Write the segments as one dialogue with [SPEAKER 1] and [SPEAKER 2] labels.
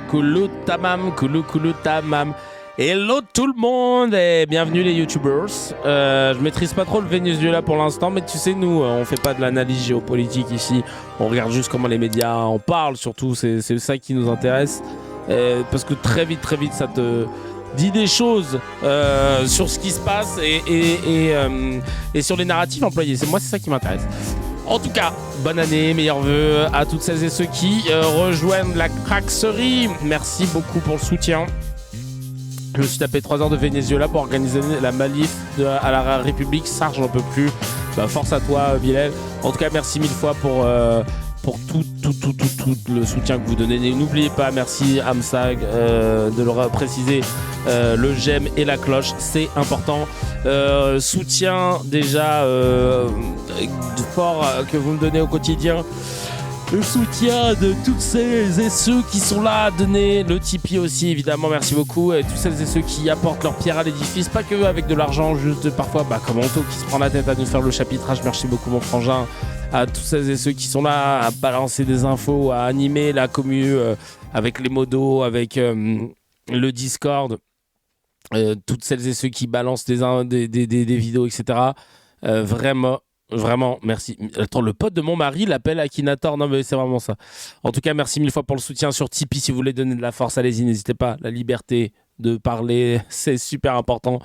[SPEAKER 1] Koulou tamam, koulou tamam. Hello tout le monde et bienvenue les youtubers. Je maîtrise pas trop le Venezuela pour l'instant, mais tu sais, nous, on fait pas de l'analyse géopolitique ici. On regarde juste comment les médias en parlent, surtout, c'est ça qui nous intéresse. Parce que très vite, ça te dit des choses sur ce qui se passe et sur les narratifs employés. C'est ça qui m'intéresse. En tout cas, bonne année, meilleurs vœux à toutes celles et ceux qui rejoignent la craquerie. Merci beaucoup pour le soutien. Je me suis tapé 3 heures de Venezuela pour organiser la manif à la République. Ça, j'en peux plus. Force à toi, Bilal. En tout cas, merci 1000 fois pour tout le soutien que vous donnez. Et n'oubliez pas, merci Amsag de le préciser, le j'aime et la cloche, c'est important. Soutien déjà fort que vous me donnez au quotidien. Le soutien de toutes celles et ceux qui sont là à donner, le Tipeee aussi évidemment, merci beaucoup, et tous celles et ceux qui apportent leur pierre à l'édifice, pas que avec de l'argent, juste parfois comme Anto qui se prend la tête à nous faire le chapitrage, merci beaucoup mon frangin, à tous celles et ceux qui sont là à balancer des infos, à animer la commu avec les modos, avec le Discord, toutes celles et ceux qui balancent des vidéos, etc. Vraiment, merci. Attends, le pote de mon mari l'appelle Akinator. Non, mais c'est vraiment ça. En tout cas, merci 1000 fois pour le soutien sur Tipeee. Si vous voulez donner de la force, allez-y, n'hésitez pas. La liberté de parler, c'est super important.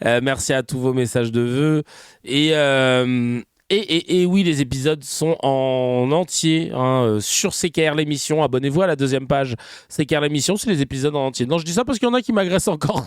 [SPEAKER 1] Merci à tous vos messages de vœux. Et oui, les épisodes sont en entier sur CKR l'émission. Abonnez-vous à la deuxième page CKR l'émission, c'est les épisodes en entier. Non, je dis ça parce qu'il y en a qui m'agressent encore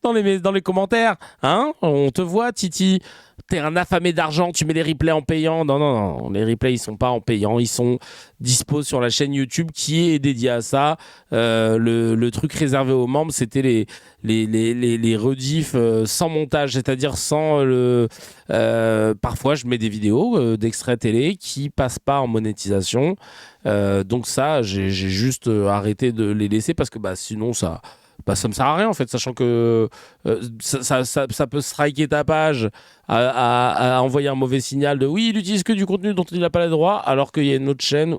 [SPEAKER 1] dans les commentaires. On te voit, Titi. T'es un affamé d'argent, tu mets les replays en payant. Non, les replays ils sont pas en payant, ils sont dispo sur la chaîne YouTube qui est dédiée à ça. Le truc réservé aux membres, c'était les rediffs sans montage, c'est-à-dire sans le. Parfois, je mets des vidéos d'extraits télé qui passent pas en monétisation. Donc ça, j'ai juste arrêté de les laisser parce que sinon ça me sert à rien en fait, sachant que ça peut striker ta page à envoyer un mauvais signal de oui, il utilise que du contenu dont il n'a pas les droits, alors qu'il y a une autre chaîne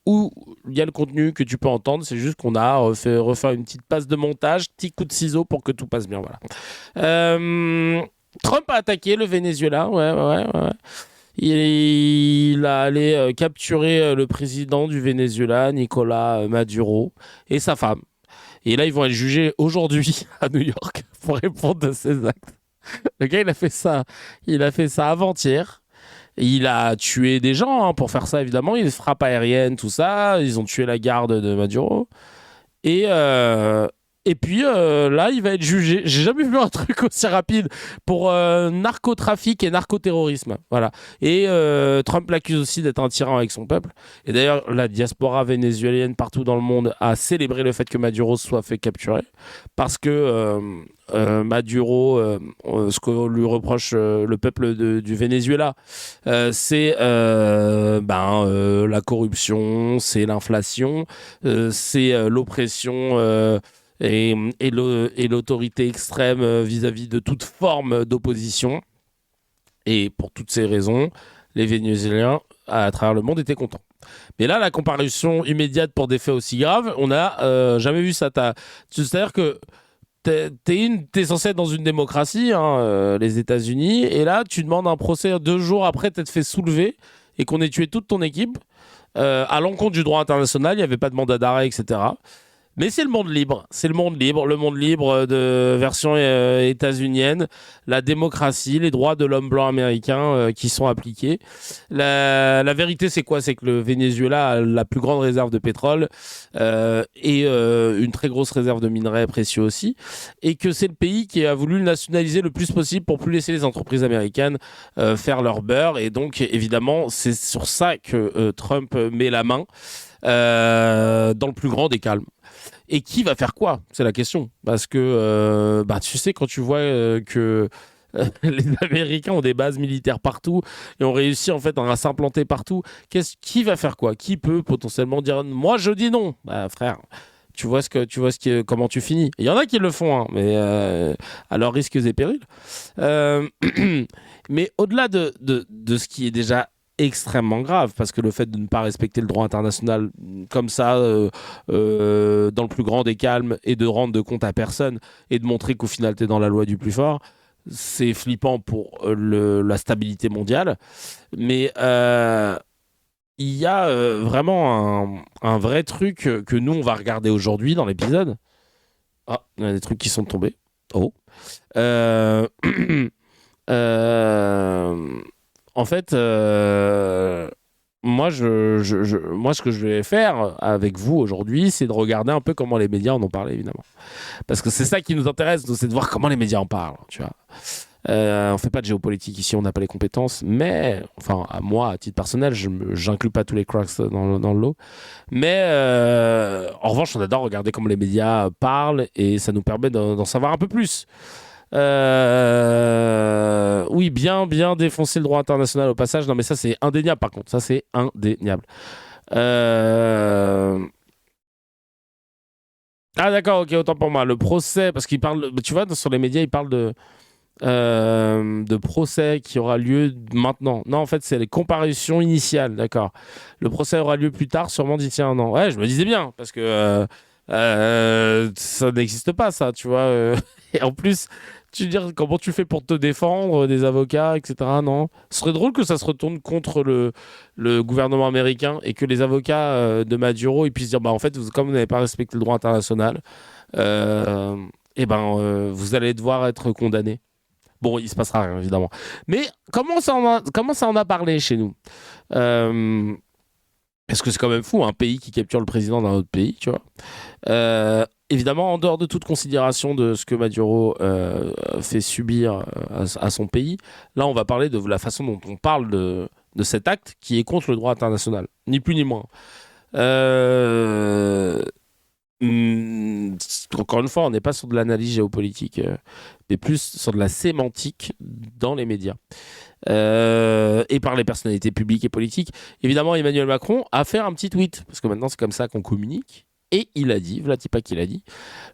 [SPEAKER 1] où il y a le contenu que tu peux entendre. C'est juste qu'on a refait une petite passe de montage, petit coup de ciseau pour que tout passe bien. Voilà. Trump a attaqué le Venezuela, ouais. Il a allé capturer le président du Venezuela, Nicolas Maduro, et sa femme. Et là, ils vont être jugés aujourd'hui à New York pour répondre à ces actes. Le gars, il a fait ça avant-hier. Il a tué des gens pour faire ça, évidemment. Il frappe aérienne, tout ça. Ils ont tué la garde de Maduro. Et puis là, il va être jugé. J'ai jamais vu un truc aussi rapide pour narcotrafic et narcoterrorisme. Voilà. Et Trump l'accuse aussi d'être un tyran avec son peuple. Et d'ailleurs, la diaspora vénézuélienne partout dans le monde a célébré le fait que Maduro soit fait capturer. Parce que Maduro, ce que lui reproche le peuple du Venezuela, c'est la corruption, c'est l'inflation, c'est l'oppression. Et l'autorité extrême vis-à-vis de toute forme d'opposition. Et pour toutes ces raisons, les Vénézuéliens à travers le monde étaient contents. Mais là, la comparution immédiate pour des faits aussi graves, on n'a jamais vu ça. C'est-à-dire que t'es censé être dans une démocratie, les États-Unis, et là, tu demandes un procès 2 jours après t'être fait soulever et qu'on ait tué toute ton équipe à l'encontre du droit international. Il n'y avait pas de mandat d'arrêt, etc. Mais c'est le monde libre, le monde libre de version états-unienne, la démocratie, les droits de l'homme blanc américain qui sont appliqués. La vérité, c'est quoi? C'est que le Venezuela a la plus grande réserve de pétrole et une très grosse réserve de minerais précieux aussi, et que c'est le pays qui a voulu le nationaliser le plus possible pour plus laisser les entreprises américaines faire leur beurre. Et donc, évidemment, c'est sur ça que Trump met la main dans le plus grand des calmes. Et qui va faire quoi? C'est la question. Parce que, tu sais, quand tu vois que les Américains ont des bases militaires partout et ont réussi en fait à s'implanter partout, qui va faire quoi? Qui peut potentiellement dire « Moi, je dis non ». Frère, tu vois comment tu finis. Il y en a qui le font, mais à leurs risques et périls. Mais au-delà de ce qui est déjà extrêmement grave, parce que le fait de ne pas respecter le droit international comme ça, dans le plus grand des calmes, et de rendre de compte à personne, et de montrer qu'au final, t'es dans la loi du plus fort, c'est flippant pour la stabilité mondiale. Mais il y a vraiment un vrai truc que nous, on va regarder aujourd'hui dans l'épisode. Ah, il y a des trucs qui sont tombés. Oh. En fait, moi, moi, ce que je vais faire avec vous aujourd'hui, c'est de regarder un peu comment les médias en ont parlé, évidemment. Parce que c'est ça qui nous intéresse, c'est de voir comment les médias en parlent, tu vois. On fait pas de géopolitique ici, on n'a pas les compétences, mais, enfin, moi, à titre personnel, j'inclus pas tous les cracks dans le lot. Mais, en revanche, on adore regarder comment les médias parlent et ça nous permet d'en savoir un peu plus. Oui, bien défoncer le droit international au passage. Non, mais ça, c'est indéniable, par contre. Ça, c'est indéniable. Ah, d'accord, ok, autant pour moi. Le procès, parce qu'il parle, tu vois, sur les médias, il parle de procès qui aura lieu maintenant. Non, en fait, c'est les comparutions initiales, d'accord. Le procès aura lieu plus tard, sûrement d'ici un an. Ouais, je me disais bien, parce que ça n'existe pas, ça, tu vois. Et en plus, tu veux dire, comment tu fais pour te défendre des avocats, etc. Non. Ce serait drôle que ça se retourne contre le gouvernement américain et que les avocats de Maduro ils puissent dire, bah en fait, comme vous n'avez pas respecté le droit international, vous allez devoir être condamné. Bon, il se passera rien, évidemment. Mais comment ça en a parlé chez nous parce que c'est quand même fou, un pays qui capture le président d'un autre pays, tu vois. Évidemment, en dehors de toute considération de ce que Maduro fait subir à son pays, là, on va parler de la façon dont on parle de cet acte qui est contre le droit international, ni plus ni moins. Encore une fois, on n'est pas sur de l'analyse géopolitique, mais plus sur de la sémantique dans les médias. Et par les personnalités publiques et politiques. Évidemment, Emmanuel Macron a fait un petit tweet, parce que maintenant c'est comme ça qu'on communique, et il a dit, Vlatipak il a dit,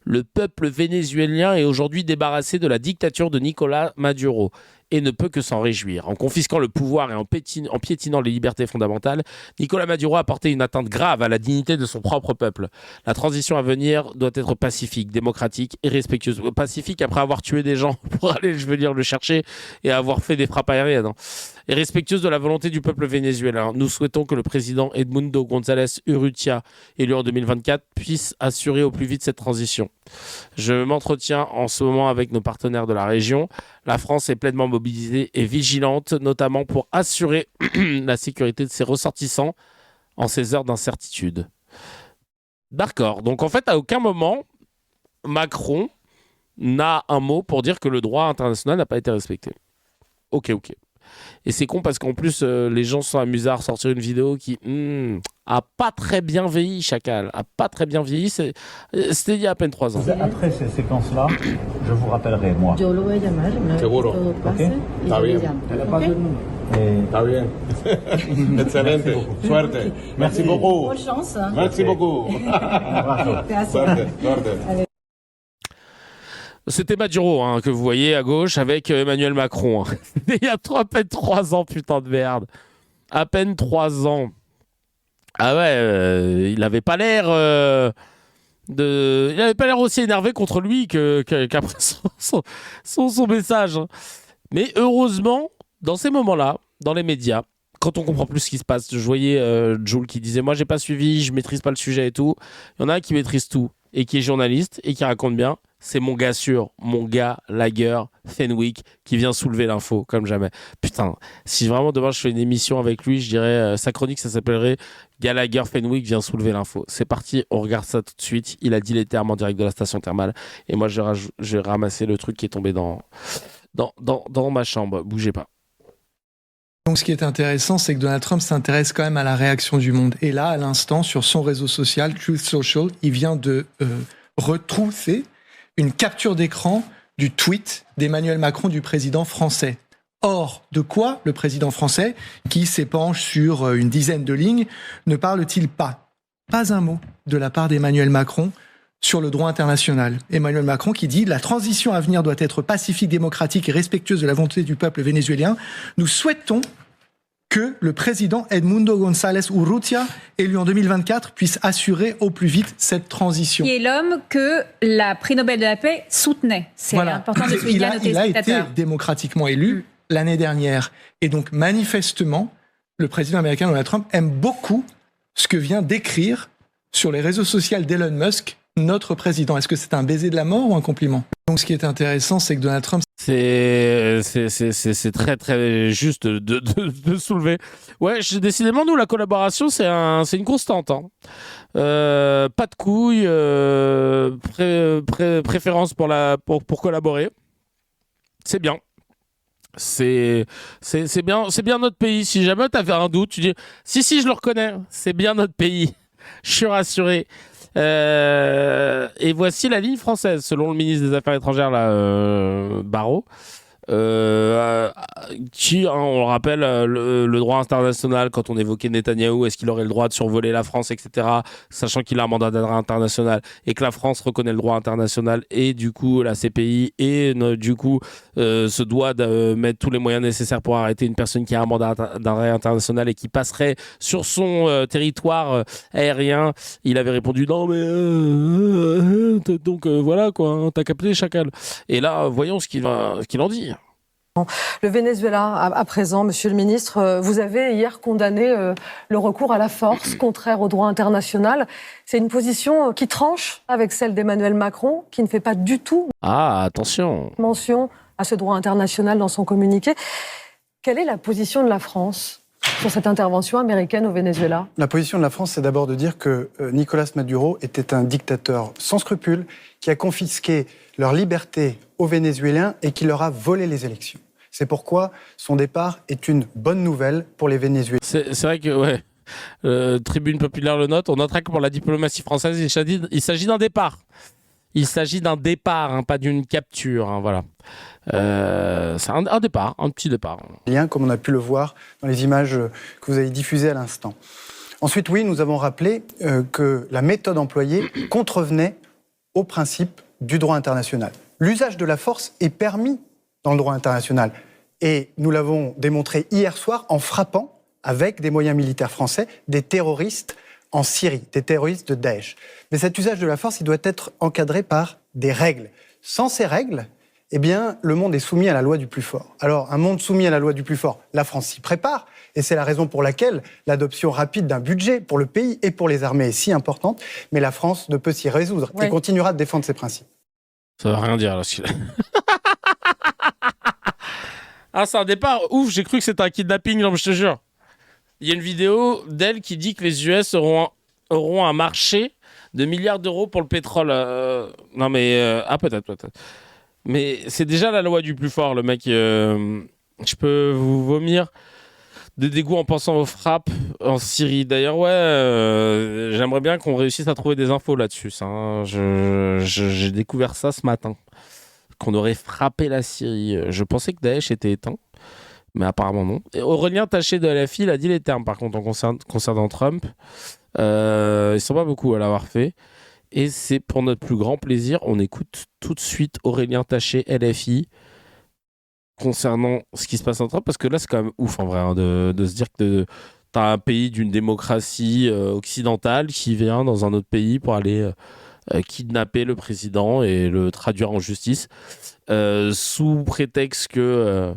[SPEAKER 1] le peuple vénézuélien est aujourd'hui débarrassé de la dictature de Nicolás Maduro et ne peut que s'en réjouir. En confisquant le pouvoir et en piétinant les libertés fondamentales, Nicolás Maduro a porté une atteinte grave à la dignité de son propre peuple. La transition à venir doit être pacifique, démocratique et respectueuse. Pacifique après avoir tué des gens pour aller, le chercher et avoir fait des frappes aériennes. Et respectueuse de la volonté du peuple vénézuélien. Nous souhaitons que le président Edmundo González Urrutia, élu en 2024, puisse assurer au plus vite cette transition. Je m'entretiens en ce moment avec nos partenaires de la région. La France est pleinement mobilisée et vigilante, notamment pour assurer la sécurité de ses ressortissants en ces heures d'incertitude. D'accord. Donc en fait, à aucun moment, Macron n'a un mot pour dire que le droit international n'a pas été respecté. Ok. Et c'est con parce qu'en plus, les gens se sont amusés à ressortir une vidéo qui a pas très bien vieilli, Chacal. A pas très bien vieilli. C'était il y a à peine 3 ans.
[SPEAKER 2] Après ces séquences-là, je vous rappellerai, moi.
[SPEAKER 3] Yo lo voy a llamar,
[SPEAKER 2] Seguro.
[SPEAKER 3] pase,
[SPEAKER 2] Ok.
[SPEAKER 3] y
[SPEAKER 2] Está
[SPEAKER 3] yo le
[SPEAKER 2] bien.
[SPEAKER 3] llamo.
[SPEAKER 2] Elle a
[SPEAKER 3] Ok?
[SPEAKER 2] pas de nom.
[SPEAKER 4] Está bien. Excelente. Suerte. Merci beaucoup.
[SPEAKER 3] Bonne chance.
[SPEAKER 4] Merci beaucoup.
[SPEAKER 3] Gracias.
[SPEAKER 4] Suerte.
[SPEAKER 1] C'était Maduro que vous voyez à gauche avec Emmanuel Macron. Il y a à peine 3 ans, putain de merde. À peine 3 ans. Ah ouais, il avait pas l'air il avait pas l'air aussi énervé contre lui qu'après son message. Mais heureusement, dans ces moments-là, dans les médias, quand on comprend plus ce qui se passe, je voyais Jules qui disait moi j'ai pas suivi, je maîtrise pas le sujet et tout. Il y en a un qui maîtrise tout et qui est journaliste et qui raconte bien. C'est mon gars sûr, mon gars Lager Fenwick qui vient soulever l'info comme jamais. Putain, si vraiment demain je fais une émission avec lui, je dirais sa chronique ça s'appellerait Gallagher Fenwick vient soulever l'info. C'est parti, on regarde ça tout de suite. Il a dit les termes en direct de la station thermale et moi j'ai ramassé le truc qui est tombé dans ma chambre. Bougez pas.
[SPEAKER 5] Donc ce qui est intéressant, c'est que Donald Trump s'intéresse quand même à la réaction du monde. Et là, à l'instant, sur son réseau social, Truth Social, il vient de retrouver une capture d'écran du tweet d'Emmanuel Macron, du président français. Or, de quoi le président français, qui s'épanche sur une dizaine de lignes, ne parle-t-il pas ? Pas un mot de la part d'Emmanuel Macron sur le droit international. Emmanuel Macron qui dit « La transition à venir doit être pacifique, démocratique et respectueuse de la volonté du peuple vénézuélien. Nous souhaitons que le président Edmundo González Urrutia, élu en 2024, puisse assurer au plus vite cette transition.
[SPEAKER 3] Qui est l'homme que la prix Nobel de la paix soutenait. C'est important de souligner à nos téléspectateurs.
[SPEAKER 5] Il a été démocratiquement élu l'année dernière. Et donc, manifestement, le président américain Donald Trump aime beaucoup ce que vient d'écrire sur les réseaux sociaux d'Elon Musk notre président. Est-ce que c'est un baiser de la mort ou un compliment? Donc, ce qui est intéressant, c'est que Donald Trump...
[SPEAKER 1] C'est très très juste de soulever. Ouais, décidément, nous, la collaboration, c'est une constante. Hein. Pas de couilles, préférence pour collaborer. C'est bien. C'est bien notre pays. Si jamais tu avais un doute, tu dis si je le reconnais, c'est bien notre pays. Je suis rassuré. Et voici la ligne française, selon le ministre des Affaires étrangères, Barrot. Qui, on le rappelle, le droit international, quand on évoquait Netanyahou, est-ce qu'il aurait le droit de survoler la France, etc., sachant qu'il a un mandat d'arrêt international et que la France reconnaît le droit international et du coup la CPI et du coup se doit de mettre tous les moyens nécessaires pour arrêter une personne qui a un mandat d'arrêt international et qui passerait sur son territoire aérien. Il avait répondu non mais donc voilà quoi, hein, t'as capté chacal. Et là voyons ce qu'il en dit.
[SPEAKER 6] Le Venezuela, à présent, Monsieur le Ministre, vous avez hier condamné le recours à la force contraire au droit international. C'est une position qui tranche avec celle d'Emmanuel Macron, qui ne fait pas du tout mention à ce droit international dans son communiqué. Quelle est la position de la France sur cette intervention américaine au Venezuela?
[SPEAKER 7] La position de la France, c'est d'abord de dire que Nicolás Maduro était un dictateur sans scrupules qui a confisqué leur liberté aux Vénézuéliens et qui leur a volé les élections. C'est pourquoi son départ est une bonne nouvelle pour les Vénézuéliens.
[SPEAKER 1] C'est vrai que, ouais, Tribune Populaire le note, on notera que pour la diplomatie française, il s'agit d'un départ. Il s'agit d'un départ, hein, pas d'une capture, hein, voilà. C'est un départ, un petit départ.
[SPEAKER 7] Comme on a pu le voir dans les images que vous avez diffusées à l'instant. Ensuite, oui, nous avons rappelé que la méthode employée contrevenait au principe du droit international. L'usage de la force est permis dans le droit international. Et nous l'avons démontré hier soir en frappant, avec des moyens militaires français, des terroristes en Syrie, des terroristes de Daesh. Mais cet usage de la force, il doit être encadré par des règles. Sans ces règles, eh bien, le monde est soumis à la loi du plus fort. Alors, un monde soumis à la loi du plus fort, la France s'y prépare, et c'est la raison pour laquelle l'adoption rapide d'un budget pour le pays et pour les armées est si importante, mais la France ne peut s'y résoudre et continuera de défendre ses principes.
[SPEAKER 1] Ça veut rien dire, là. Ah, c'est un départ ouf, j'ai cru que c'était un kidnapping, non, je te jure. Il y a une vidéo d'elle qui dit que les US auront un marché de milliards d'euros pour le pétrole. Non, mais... peut-être. Mais c'est déjà la loi du plus fort, le mec. Je peux vous vomir de dégoût en pensant aux frappes en Syrie. D'ailleurs, j'aimerais bien qu'on réussisse à trouver des infos là-dessus. Ça, hein. J'ai découvert ça ce matin. Qu'on aurait frappé la Syrie. Je pensais que Daesh était éteint, mais apparemment non. Et Aurélien Taché de LFI, il a dit les termes, par contre, concernant Trump. Ils ne sont pas beaucoup à l'avoir fait. Et c'est pour notre plus grand plaisir. On écoute tout de suite Aurélien Taché, LFI, concernant ce qui se passe en Trump, parce que là, c'est quand même ouf, en vrai, hein, de se dire que t'as un pays d'une démocratie occidentale qui vient dans un autre pays pour aller... kidnapper le président et le traduire en justice sous prétexte que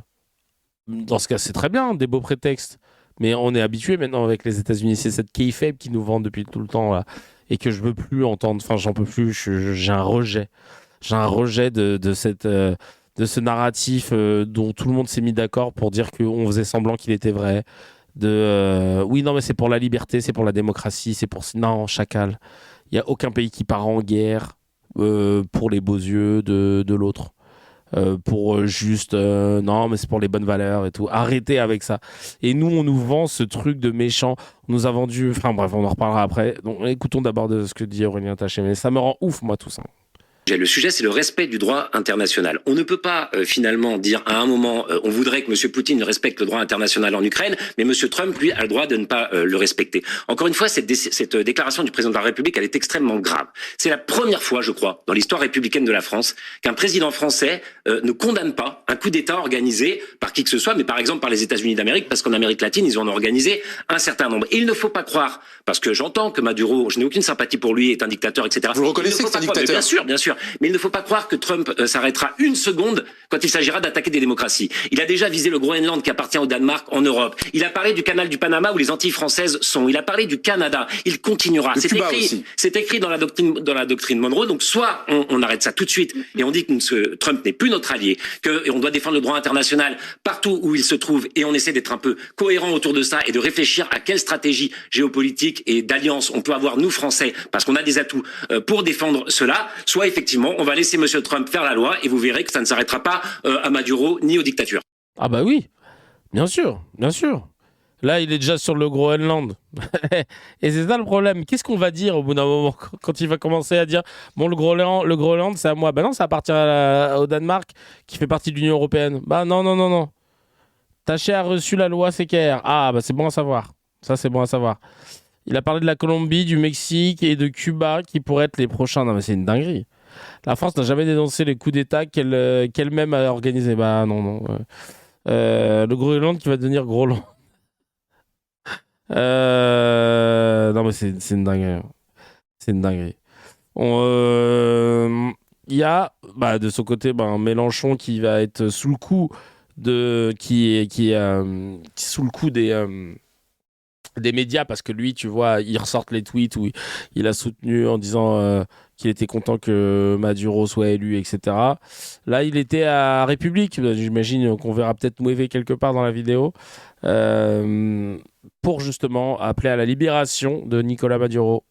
[SPEAKER 1] dans ce cas c'est très bien, des beaux prétextes, mais on est habitué maintenant avec les États-Unis, c'est cette kayfabe qui nous vendent depuis tout le temps là, et que je veux plus entendre, enfin j'en peux plus, j'ai un rejet de ce narratif dont tout le monde s'est mis d'accord pour dire qu'on faisait semblant qu'il était vrai, oui non mais c'est pour la liberté, c'est pour la démocratie, c'est pour... Non, chacal. Il n'y a aucun pays qui part en guerre pour les beaux yeux de l'autre. Pour juste, non, mais c'est pour les bonnes valeurs et tout. Arrêtez avec ça. Et nous, on nous vend ce truc de méchant. On nous a vendu... Enfin bref, on en reparlera après. Donc écoutons d'abord de ce que dit Aurélien Taché. Mais ça me rend ouf, moi, tout ça.
[SPEAKER 8] Le sujet, c'est le respect du droit international. On ne peut pas finalement dire à un moment, on voudrait que M. Poutine respecte le droit international en Ukraine, mais M. Trump, lui, a le droit de ne pas le respecter. Encore une fois, cette déclaration du président de la République, elle est extrêmement grave. C'est la première fois, je crois, dans l'histoire républicaine de la France, qu'un président français ne condamne pas un coup d'État organisé par qui que ce soit, mais par exemple par les États-Unis d'Amérique, parce qu'en Amérique latine, ils en ont organisé un certain nombre. Et il ne faut pas croire, parce que j'entends que Maduro, je n'ai aucune sympathie pour lui, est un dictateur, etc.
[SPEAKER 9] Vous reconnaissez que c'est un dictateur?
[SPEAKER 8] Bien sûr, bien sûr. Mais il ne faut pas croire que Trump s'arrêtera une seconde quand il s'agira d'attaquer des démocraties. Il a déjà visé le Groenland qui appartient au Danemark en Europe. Il a parlé du canal du Panama où les Antilles françaises sont. Il a parlé du Canada. Il continuera. C'est écrit dans la doctrine Monroe. Donc soit on arrête ça tout de suite et on dit que Trump n'est plus notre allié, qu'on doit défendre le droit international partout où il se trouve et on essaie d'être un peu cohérent autour de ça et de réfléchir à quelle stratégie géopolitique et d'alliance on peut avoir nous Français parce qu'on a des atouts pour défendre cela. Soit effectivement on va laisser M. Trump faire la loi et vous verrez que ça ne s'arrêtera pas à Maduro ni aux dictatures.
[SPEAKER 1] Ah bah oui, bien sûr, bien sûr. Là, il est déjà sur le Groenland. Et c'est ça le problème. Qu'est-ce qu'on va dire au bout d'un moment quand il va commencer à dire « Bon, le Groenland, c'est à moi. » Bah non, ça appartient au Danemark qui fait partie de l'Union européenne. Bah non. Taché a reçu la loi CKR. Ah, bah c'est bon à savoir. Ça, c'est bon à savoir. Il a parlé de la Colombie, du Mexique et de Cuba qui pourraient être les prochains. Non, mais c'est une dinguerie. La France n'a jamais dénoncé les coups d'État qu'elle-même a organisés. Bah non. Le Groenland qui va devenir Groenland. Non, mais c'est une dinguerie. C'est une dinguerie. Il y a de son côté Mélenchon qui va être sous le coup sous le coup des médias parce que lui, tu vois, il ressortent les tweets où il a soutenu en disant qu'il était content que Maduro soit élu, etc. Là, il était à République. J'imagine qu'on verra peut-être Mouévé quelque part dans la vidéo pour justement appeler à la libération de Nicolás Maduro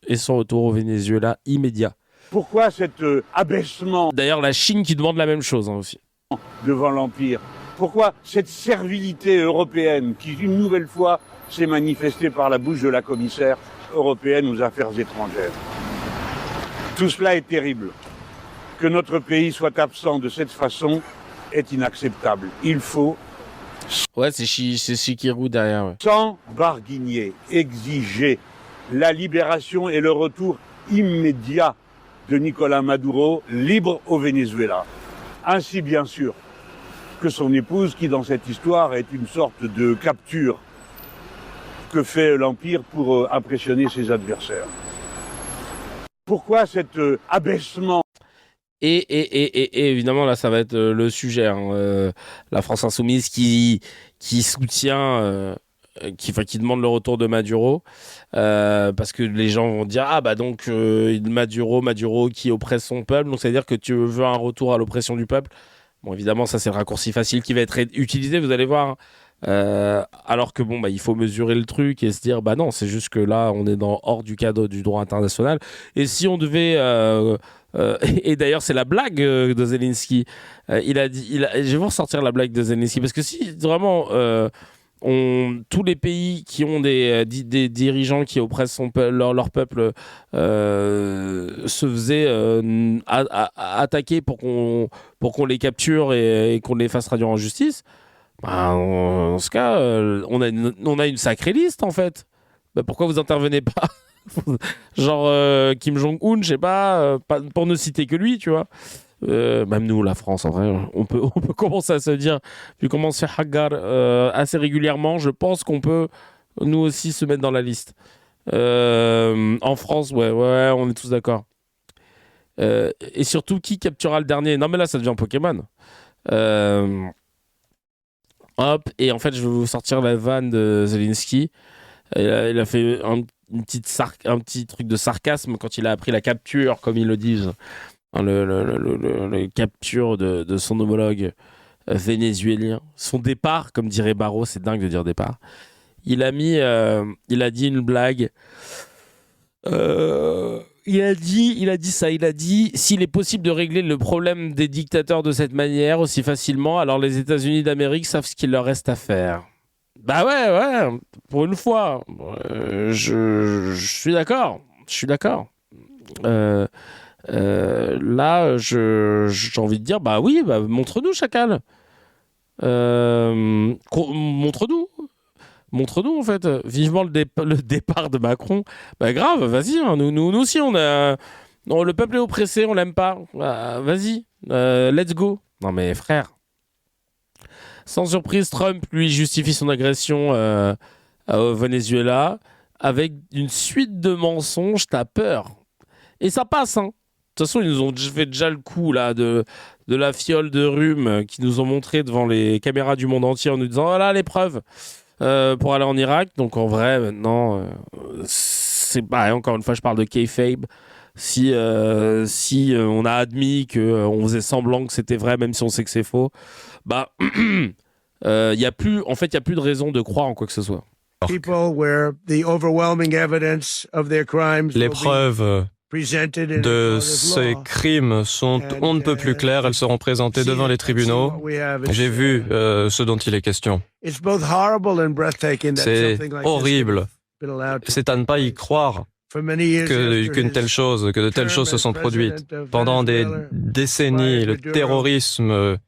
[SPEAKER 1] et son retour au Venezuela immédiat.
[SPEAKER 10] Pourquoi cet abaissement?
[SPEAKER 1] D'ailleurs, la Chine qui demande la même chose aussi.
[SPEAKER 10] Devant l'Empire. Pourquoi cette servilité européenne qui, une nouvelle fois, s'est manifestée par la bouche de la commissaire européenne aux affaires étrangères? Tout cela est terrible. Que notre pays soit absent de cette façon est inacceptable. Il faut...
[SPEAKER 1] Ouais, c'est Chikirou derrière. Ouais.
[SPEAKER 10] Sans barguigner, exiger la libération et le retour immédiat de Nicolás Maduro libre au Venezuela. Ainsi, bien sûr, que son épouse, qui dans cette histoire est une sorte de capture que fait l'Empire pour impressionner ses adversaires. Pourquoi cet abaissement?
[SPEAKER 1] Et évidemment, là, ça va être le sujet. La France Insoumise qui soutient, qui demande le retour de Maduro, parce que les gens vont dire Maduro qui oppresse son peuple, donc c'est-à-dire que tu veux un retour à l'oppression du peuple. Bon, évidemment, ça c'est le raccourci facile qui va être utilisé, vous allez voir. Alors que il faut mesurer le truc et se dire non, c'est juste que là on est hors du cadre du droit international. Et si on devait et d'ailleurs c'est la blague de Zelensky, il a dit, je vais vous ressortir la blague de Zelensky parce que si vraiment tous les pays qui ont des dirigeants qui oppressent leur peuple se faisaient attaquer pour qu'on les capture et qu'on les fasse traduire en justice. En ce cas, on a une sacrée liste en fait. Pourquoi vous intervenez pas? Genre Kim Jong-un, je sais pas, pour ne citer que lui, tu vois. Même nous, la France, en vrai, on peut commencer à se dire, vu comment on se fait hagar assez régulièrement, je pense qu'on peut nous aussi se mettre dans la liste. En France, ouais, on est tous d'accord. Et surtout, qui capturera le dernier? Non, mais là, ça devient Pokémon. Hop, et en fait, je vais vous sortir la vanne de Zelensky. Il a fait un petit truc de sarcasme quand il a appris la capture, comme ils le disent, le capture de son homologue vénézuélien. Son départ, comme dirait Barrault, c'est dingue de dire départ. Il a dit une blague. Il a dit s'il est possible de régler le problème des dictateurs de cette manière aussi facilement, alors les États-Unis d'Amérique savent ce qu'il leur reste à faire. Bah ouais, pour une fois, je suis d'accord. Je là, j'ai envie de dire, bah oui, bah, montre-nous, chacal. Montre-nous. Montre-nous, en fait. Vivement le départ de Macron. Bah grave, vas-y. Hein, nous aussi, le peuple est oppressé, on l'aime pas. Vas-y, let's go. Non mais frère. Sans surprise, Trump, lui, justifie son agression au Venezuela avec une suite de mensonges, t'as peur. Et ça passe, hein. De toute façon, ils nous ont fait déjà le coup là, de la fiole de rhume qu'ils nous ont montré devant les caméras du monde entier en nous disant « Voilà les preuves pour aller en Irak ». Donc en vrai, maintenant, c'est pareil. Encore une fois, je parle de kayfabe. Si on a admis qu'on faisait semblant que c'était vrai, même si on sait que c'est faux, bah, il n'y a plus de raison de croire en quoi que ce soit.
[SPEAKER 9] Les preuves de ces crimes sont on ne peut plus claires, elles seront présentées devant les tribunaux. J'ai vu ce dont il est question. C'est horrible. C'est à ne pas y croire que de telles choses se sont produites. Pendant des décennies, le terrorisme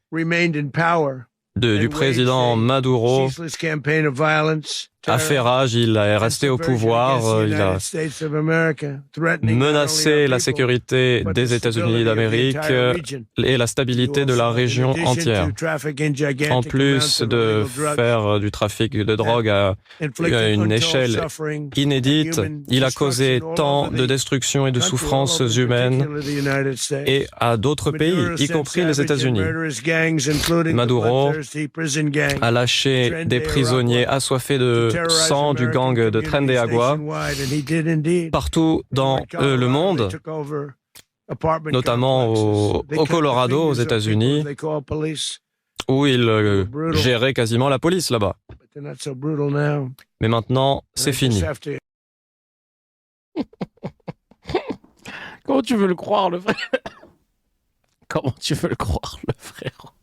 [SPEAKER 9] du président Maduro a fait rage, il est resté au pouvoir, il a menacé la sécurité des États-Unis d'Amérique et la stabilité de la région entière. En plus de faire du trafic de drogue à une échelle inédite, il a causé tant de destruction et de souffrances humaines et à d'autres pays, y compris les États-Unis. Maduro a lâché des prisonniers assoiffés de sang du gang de Tren de Agua partout dans le monde, notamment au Colorado, aux États-Unis, où il gérait quasiment la police là-bas. Mais maintenant, c'est fini.
[SPEAKER 1] Comment tu veux le croire, le frère? Comment tu veux le croire, le frère?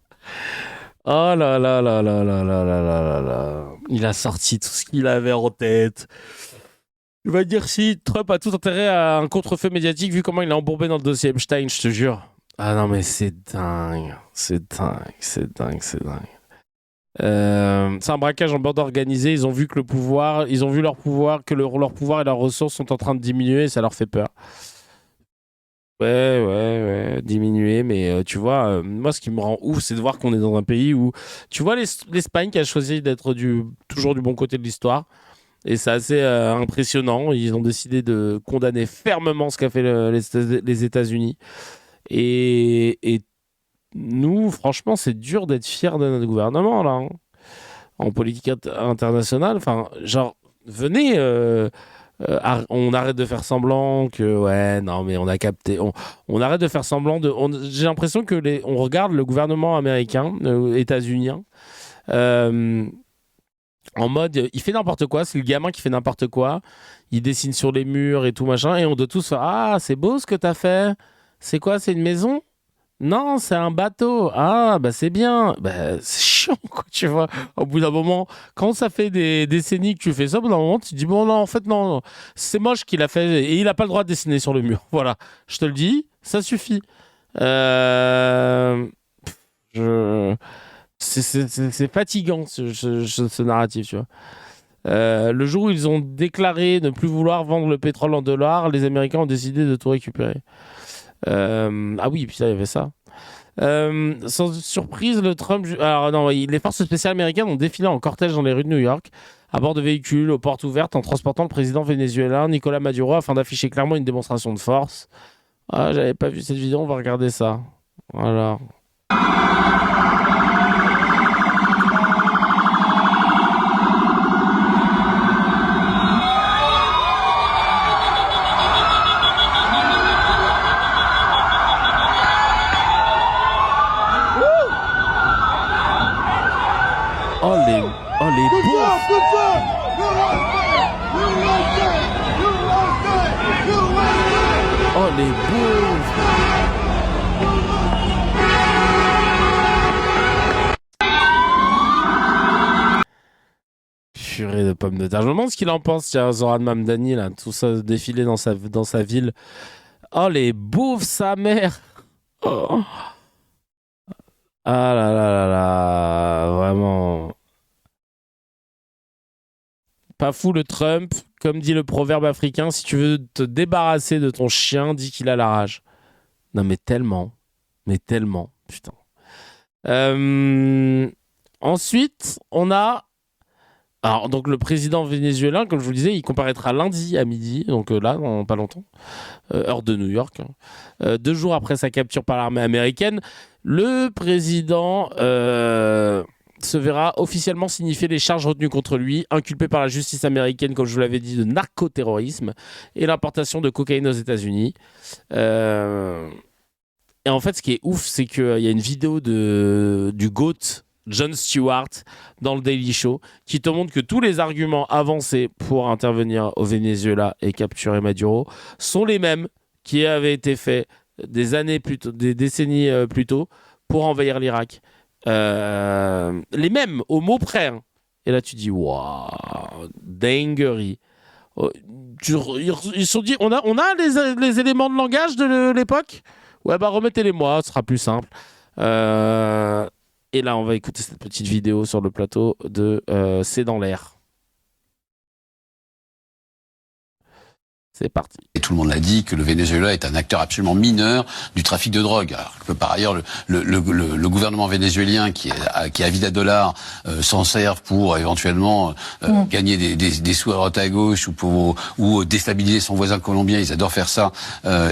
[SPEAKER 1] Oh là là là là là là là là là. Il a sorti tout ce qu'il avait en tête. Tu vas dire si Trump a tout intérêt à un contre-feu médiatique vu comment il est embourbé dans le dossier Epstein, je te jure. Ah non mais c'est dingue. C'est dingue. C'est un braquage en bande organisée. Ils ont vu que leur pouvoir et leurs ressources sont en train de diminuer et ça leur fait peur. Ouais, diminuer, mais tu vois, moi ce qui me rend ouf, c'est de voir qu'on est dans un pays où, tu vois, l'Espagne qui a choisi d'être toujours du bon côté de l'histoire, et c'est assez impressionnant. Ils ont décidé de condamner fermement ce qu'a fait les États-Unis, et nous, franchement, c'est dur d'être fiers de notre gouvernement, là, hein. En politique internationale, enfin, genre, venez... on arrête de faire semblant que ouais non mais on a capté, on arrête de faire semblant j'ai l'impression que on regarde le gouvernement américain états-unien en mode il fait n'importe quoi, c'est le gamin qui fait n'importe quoi, il dessine sur les murs et tout machin, et on doit tous faire ah c'est beau ce que t'as fait, c'est quoi, c'est une maison? Non, c'est un bateau. Ah, bah c'est bien. Bah, c'est chiant, quoi, tu vois. Au bout d'un moment, quand ça fait des décennies que tu fais ça, au bout d'un moment, tu te dis, bon, non, en fait, non. C'est moche qu'il a fait et il n'a pas le droit de dessiner sur le mur. Voilà. Je te le dis, ça suffit. C'est fatigant, ce narratif, tu vois. Le jour où ils ont déclaré ne plus vouloir vendre le pétrole en dollars, les Américains ont décidé de tout récupérer. Ah oui, puis ça, il y avait ça. Sans surprise, le Trump... Alors non, les forces spéciales américaines ont défilé en cortège dans les rues de New York, à bord de véhicules, aux portes ouvertes, en transportant le président vénézuélien Nicolás Maduro afin d'afficher clairement une démonstration de force. Ah, j'avais pas vu cette vidéo, on va regarder ça. Voilà. Oh les bouffes. Oh les bouffes. Purée de pommes de terre. Je me demande ce qu'il en pense, tiens, Zoran Mamdani, là, tout ça défilé dans sa ville. Oh les bouffes, sa mère. Oh. Ah là là là là, vraiment. Pas fou le Trump, comme dit le proverbe africain, si tu veux te débarrasser de ton chien, dis qu'il a la rage. Non mais tellement, putain. Ensuite, on a... Alors, donc le président vénézuélien, comme je vous le disais, il comparaîtra lundi à midi, donc là, dans pas longtemps, heure de New York. 2 jours après sa capture par l'armée américaine, le président se verra officiellement signifier les charges retenues contre lui, inculpé par la justice américaine, comme je vous l'avais dit, de narcoterrorisme et l'importation de cocaïne aux États-Unis. Et en fait, ce qui est ouf, c'est qu'il y a une vidéo du GOAT, Jon Stewart, dans le Daily Show, qui te montre que tous les arguments avancés pour intervenir au Venezuela et capturer Maduro sont les mêmes qui avaient été faits des décennies plus tôt pour envahir l'Irak. Les mêmes, au mot près. Hein. Et là, tu dis, waouh, dinguerie. Ils se sont dit, on a les éléments de langage de l'époque ? Ouais, bah remettez-les-moi, ce sera plus simple. Et là, on va écouter cette petite vidéo sur le plateau de C'est dans l'air. C'est parti.
[SPEAKER 11] Et tout le monde l'a dit que le Venezuela est un acteur absolument mineur du trafic de drogue. Alors que par ailleurs, le gouvernement vénézuélien qui a vida dollars s'en sert pour éventuellement gagner des sous à droite à gauche ou déstabiliser son voisin colombien. Ils adorent faire ça.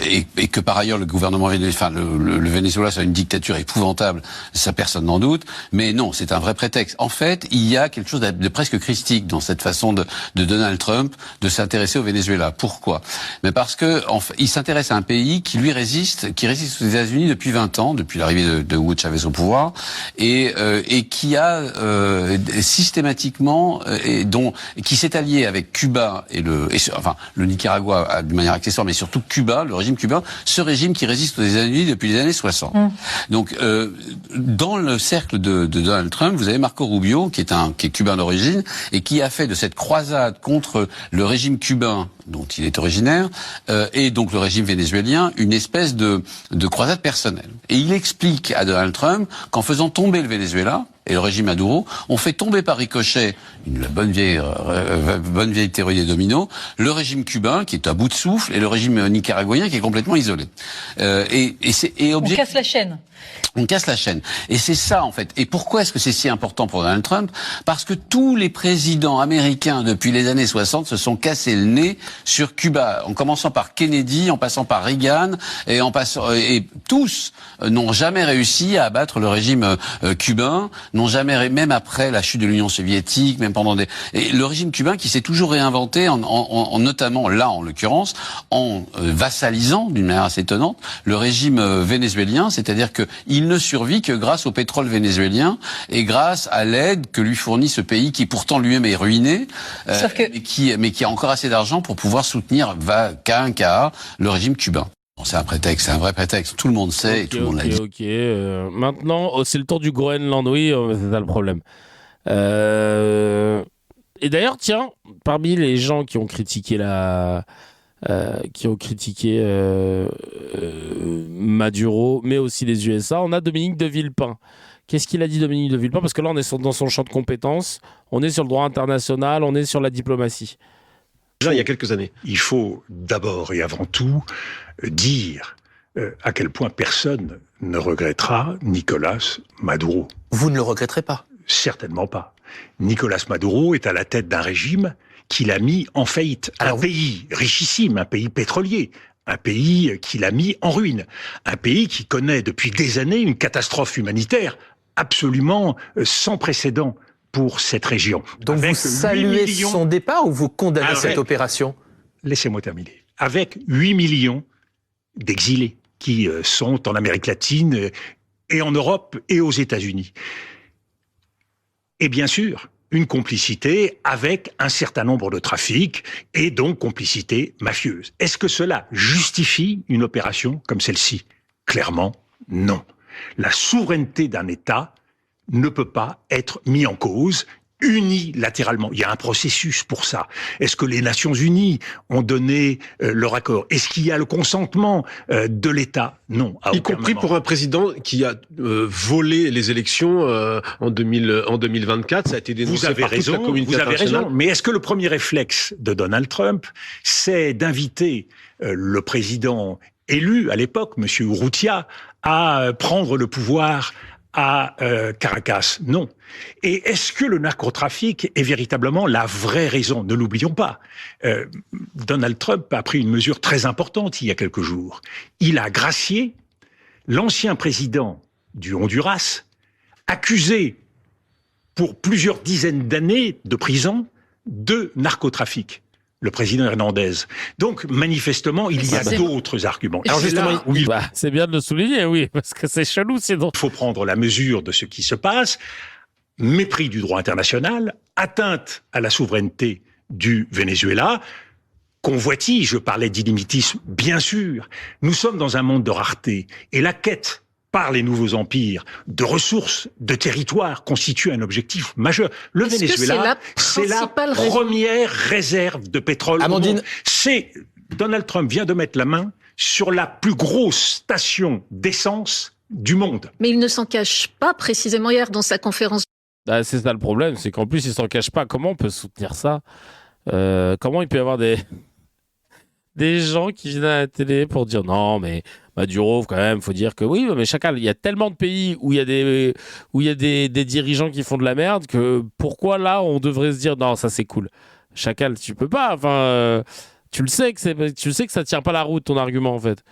[SPEAKER 11] Et que par ailleurs, le gouvernement le Venezuela, c'est une dictature épouvantable. Ça, personne n'en doute. Mais non, c'est un vrai prétexte. En fait, il y a quelque chose de presque christique dans cette façon de Donald Trump de s'intéresser au Venezuela. Pourquoi ? Mais parce que il s'intéresse à un pays qui lui résiste aux États-Unis depuis 20 ans, depuis l'arrivée de Hugo Chavez au pouvoir, et qui a systématiquement qui s'est allié avec Cuba le Nicaragua d'une manière accessoire, mais surtout Cuba, le régime cubain, ce régime qui résiste aux États-Unis depuis les années 60. Donc dans le cercle de Donald Trump, vous avez Marco Rubio qui est cubain d'origine et qui a fait de cette croisade contre le régime cubain dont il est originaire, et donc le régime vénézuélien, une espèce de croisade personnelle. Et il explique à Donald Trump qu'en faisant tomber le Venezuela et le régime Maduro, on fait tomber par ricochet la bonne vieille théorie des dominos, le régime cubain qui est à bout de souffle et le régime nicaraguayen qui est complètement isolé. On
[SPEAKER 3] casse la chaîne.
[SPEAKER 11] On casse la chaîne. Et c'est ça, en fait. Et pourquoi est-ce que c'est si important pour Donald Trump ? Parce que tous les présidents américains depuis les années 60 se sont cassés le nez sur Cuba, en commençant par Kennedy, en passant par Reagan, et tous n'ont jamais réussi à abattre le régime cubain, n'ont jamais, même après la chute de l'Union soviétique, même pendant et le régime cubain qui s'est toujours réinventé en notamment, là en l'occurrence, en vassalisant d'une manière assez étonnante le régime vénézuélien, c'est-à-dire que il ne survit que grâce au pétrole vénézuélien et grâce à l'aide que lui fournit ce pays qui pourtant lui-même est ruiné, mais qui a encore assez d'argent pour pouvoir soutenir le régime cubain. Bon, c'est un prétexte, c'est un vrai prétexte. Tout le monde sait et tout le monde l'a dit.
[SPEAKER 1] Maintenant, c'est le tour du Groenland, oui, c'est ça le problème. Et d'ailleurs, tiens, parmi les gens qui ont critiqué Maduro, mais aussi les USA, on a Dominique de Villepin. Qu'est-ce qu'il a dit, Dominique de Villepin ? Parce que là, on est dans son champ de compétences, on est sur le droit international, on est sur la diplomatie.
[SPEAKER 12] Déjà, il y a quelques années. Il faut d'abord et avant tout dire à quel point personne ne regrettera Nicolás Maduro.
[SPEAKER 13] Vous ne le regretterez pas ?
[SPEAKER 12] Certainement pas. Nicolás Maduro est à la tête d'un régime qu'il a mis en faillite. Un pays richissime, un pays pétrolier, un pays qu'il a mis en ruine, un pays qui connaît depuis des années une catastrophe humanitaire absolument sans précédent pour cette région.
[SPEAKER 13] Donc vous saluez son départ ou vous condamnez cette opération ?
[SPEAKER 12] Laissez-moi terminer. Avec 8 millions d'exilés qui sont en Amérique latine et en Europe et aux États-Unis. Et bien sûr, une complicité avec un certain nombre de trafics et donc complicité mafieuse. Est-ce que cela justifie une opération comme celle-ci ? Clairement, non. La souveraineté d'un État ne peut pas être mise en cause unilatéralement. Il y a un processus pour ça. Est-ce que les Nations Unies ont donné leur accord? Est-ce qu'il y a le consentement de l'État? Non.
[SPEAKER 14] Y compris pour un président qui a volé les élections en 2024. Ça a été dénoncé par toute la communauté internationale.
[SPEAKER 12] Vous avez raison. Mais est-ce que le premier réflexe de Donald Trump, c'est d'inviter le président élu à l'époque, M. Urrutia, à prendre le pouvoir à Caracas? Non. Et est-ce que le narcotrafic est véritablement la vraie raison? Ne l'oublions pas. Donald Trump a pris une mesure très importante il y a quelques jours. Il a gracié l'ancien président du Honduras, accusé pour plusieurs dizaines d'années de prison de narcotrafic. Le président Hernandez. Donc, manifestement, il y a d'autres arguments.
[SPEAKER 1] Alors justement, oui. C'est bien de le souligner, oui, parce que c'est chelou, sinon.
[SPEAKER 12] Il faut prendre la mesure de ce qui se passe. Mépris du droit international, atteinte à la souveraineté du Venezuela, convoitise, je parlais d'illimitisme, bien sûr. Nous sommes dans un monde de rareté. Et la quête par les nouveaux empires, de ressources, de territoires, constitue un objectif majeur. Le Venezuela, c'est la première réserve de pétrole.
[SPEAKER 13] Amandine.
[SPEAKER 12] Donald Trump vient de mettre la main sur la plus grosse station d'essence du monde.
[SPEAKER 15] Mais il ne s'en cache pas précisément hier dans sa conférence.
[SPEAKER 1] C'est ça le problème, c'est qu'en plus il s'en cache pas. Comment on peut soutenir ça? Comment il peut y avoir des gens qui viennent à la télé pour dire non mais Maduro, quand même, faut dire que oui, mais Chacal, il y a tellement de pays où il y a des dirigeants qui font de la merde que pourquoi là on devrait se dire non, ça c'est cool. Chacal, tu peux pas. Enfin, tu sais que ça tient pas la route ton argument en fait.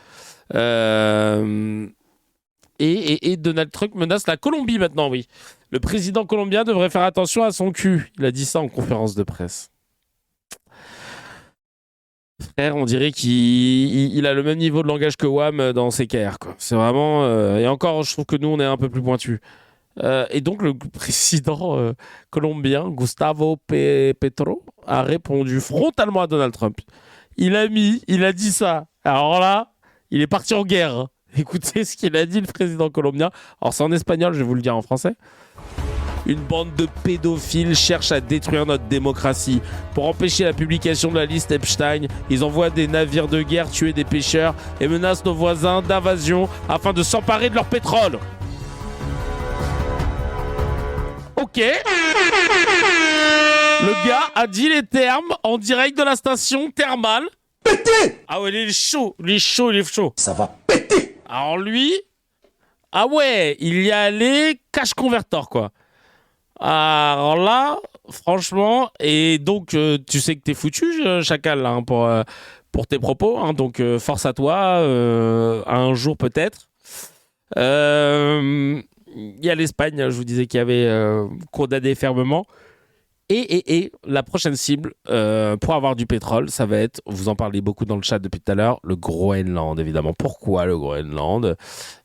[SPEAKER 1] Et Donald Trump menace la Colombie maintenant, oui. Le président colombien devrait faire attention à son cul. Il a dit ça en conférence de presse. Frère, on dirait qu'il a le même niveau de langage que WAM dans ses KR, quoi. C'est vraiment... et encore, je trouve que nous, on est un peu plus pointus. Et donc, le président colombien, Gustavo Petro, a répondu frontalement à Donald Trump. Il a dit ça. Alors là, il est parti en guerre. Écoutez ce qu'il a dit, le président colombien. Alors, c'est en espagnol, je vais vous le dire en français. Une bande de pédophiles cherche à détruire notre démocratie. Pour empêcher la publication de la liste Epstein, ils envoient des navires de guerre tuer des pêcheurs et menacent nos voisins d'invasion afin de s'emparer de leur pétrole. Ok. Le gars a dit les termes en direct de la station thermale. Péter. Ah ouais, il est chaud. Ça va péter. Alors lui, ah ouais, il y est allé cash convertor, quoi. Alors là, franchement, et donc tu sais que t'es foutu, Chacal, hein, pour tes propos, hein, donc force à toi, un jour peut-être. Il y a l'Espagne, je vous disais qu'il y avait condamné fermement. Et la prochaine cible pour avoir du pétrole, ça va être, vous en parlez beaucoup dans le chat depuis tout à l'heure, le Groenland, évidemment. Pourquoi le Groenland?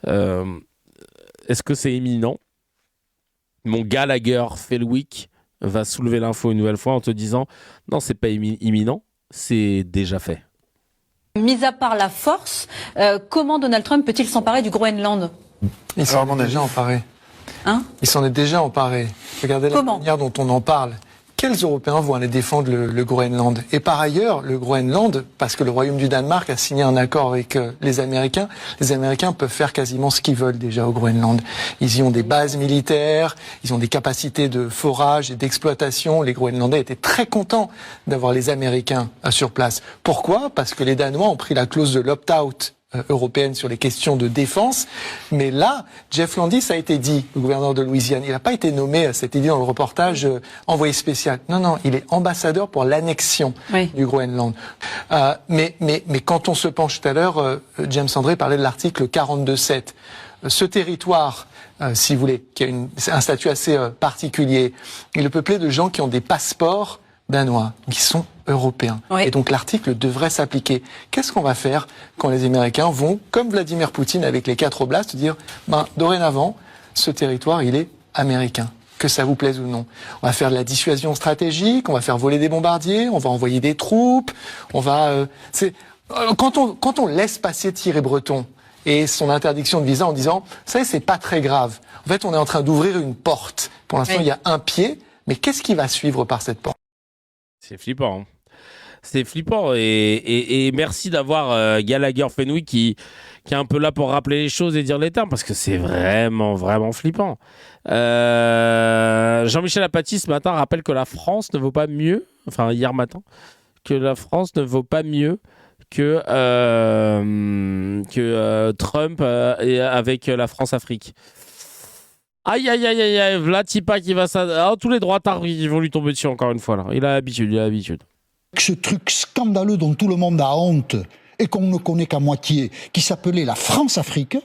[SPEAKER 1] Est-ce que c'est imminent? Mon Gallagher Felwick va soulever l'info une nouvelle fois en te disant non, c'est pas imminent, c'est déjà fait.
[SPEAKER 16] Mis à part la force, comment Donald Trump peut-il s'emparer du Groenland?
[SPEAKER 5] Il s'en est déjà emparé.
[SPEAKER 16] Hein?
[SPEAKER 5] Il s'en est déjà emparé. Regardez la manière dont on en parle. Quels Européens vont aller défendre le Groenland? Et par ailleurs, le Groenland, parce que le Royaume du Danemark a signé un accord avec les Américains peuvent faire quasiment ce qu'ils veulent déjà au Groenland. Ils y ont des bases militaires, ils ont des capacités de forage et d'exploitation. Les Groenlandais étaient très contents d'avoir les Américains sur place. Pourquoi? Parce que les Danois ont pris la clause de l'opt-out européenne sur les questions de défense. Mais là, Jeff Landis a été dit, le gouverneur de Louisiane, il n'a pas été nommé, c'était dit dans le reportage, envoyé spécial. Non, il est ambassadeur pour l'annexion du Groenland. Mais quand on se penche tout à l'heure, James André parlait de l'article 42.7. Ce territoire, si vous voulez, qui a un statut assez particulier, il est peuplé de gens qui ont des passeports danois, qui sont européens. Oui. Et donc l'article devrait s'appliquer. Qu'est-ce qu'on va faire quand les Américains vont, comme Vladimir Poutine avec les 4 oblasts, dire dorénavant, ce territoire, il est américain, que ça vous plaise ou non. On va faire de la dissuasion stratégique, on va faire voler des bombardiers, on va envoyer des troupes, on va... Quand on laisse passer Thierry Breton et son interdiction de visa en disant « ça, c'est pas très grave », en fait, on est en train d'ouvrir une porte. Pour l'instant, il y a un pied,
[SPEAKER 17] Mais qu'est-ce qui va suivre par cette porte?
[SPEAKER 1] C'est flippant. Hein. C'est flippant et merci d'avoir Gallagher Fenwick qui est un peu là pour rappeler les choses et dire les termes parce que c'est vraiment flippant. Jean-Michel Apathy ce matin rappelle que la France ne vaut pas mieux, enfin hier matin, que la France ne vaut pas mieux que Trump avec la France-Afrique. Aïe, Vlatipa qui va ça. Tous les droitards ils vont lui tomber dessus encore une fois là. Il a l'habitude.
[SPEAKER 18] Ce truc scandaleux dont tout le monde a honte et qu'on ne connaît qu'à moitié, qui s'appelait la France-Afrique,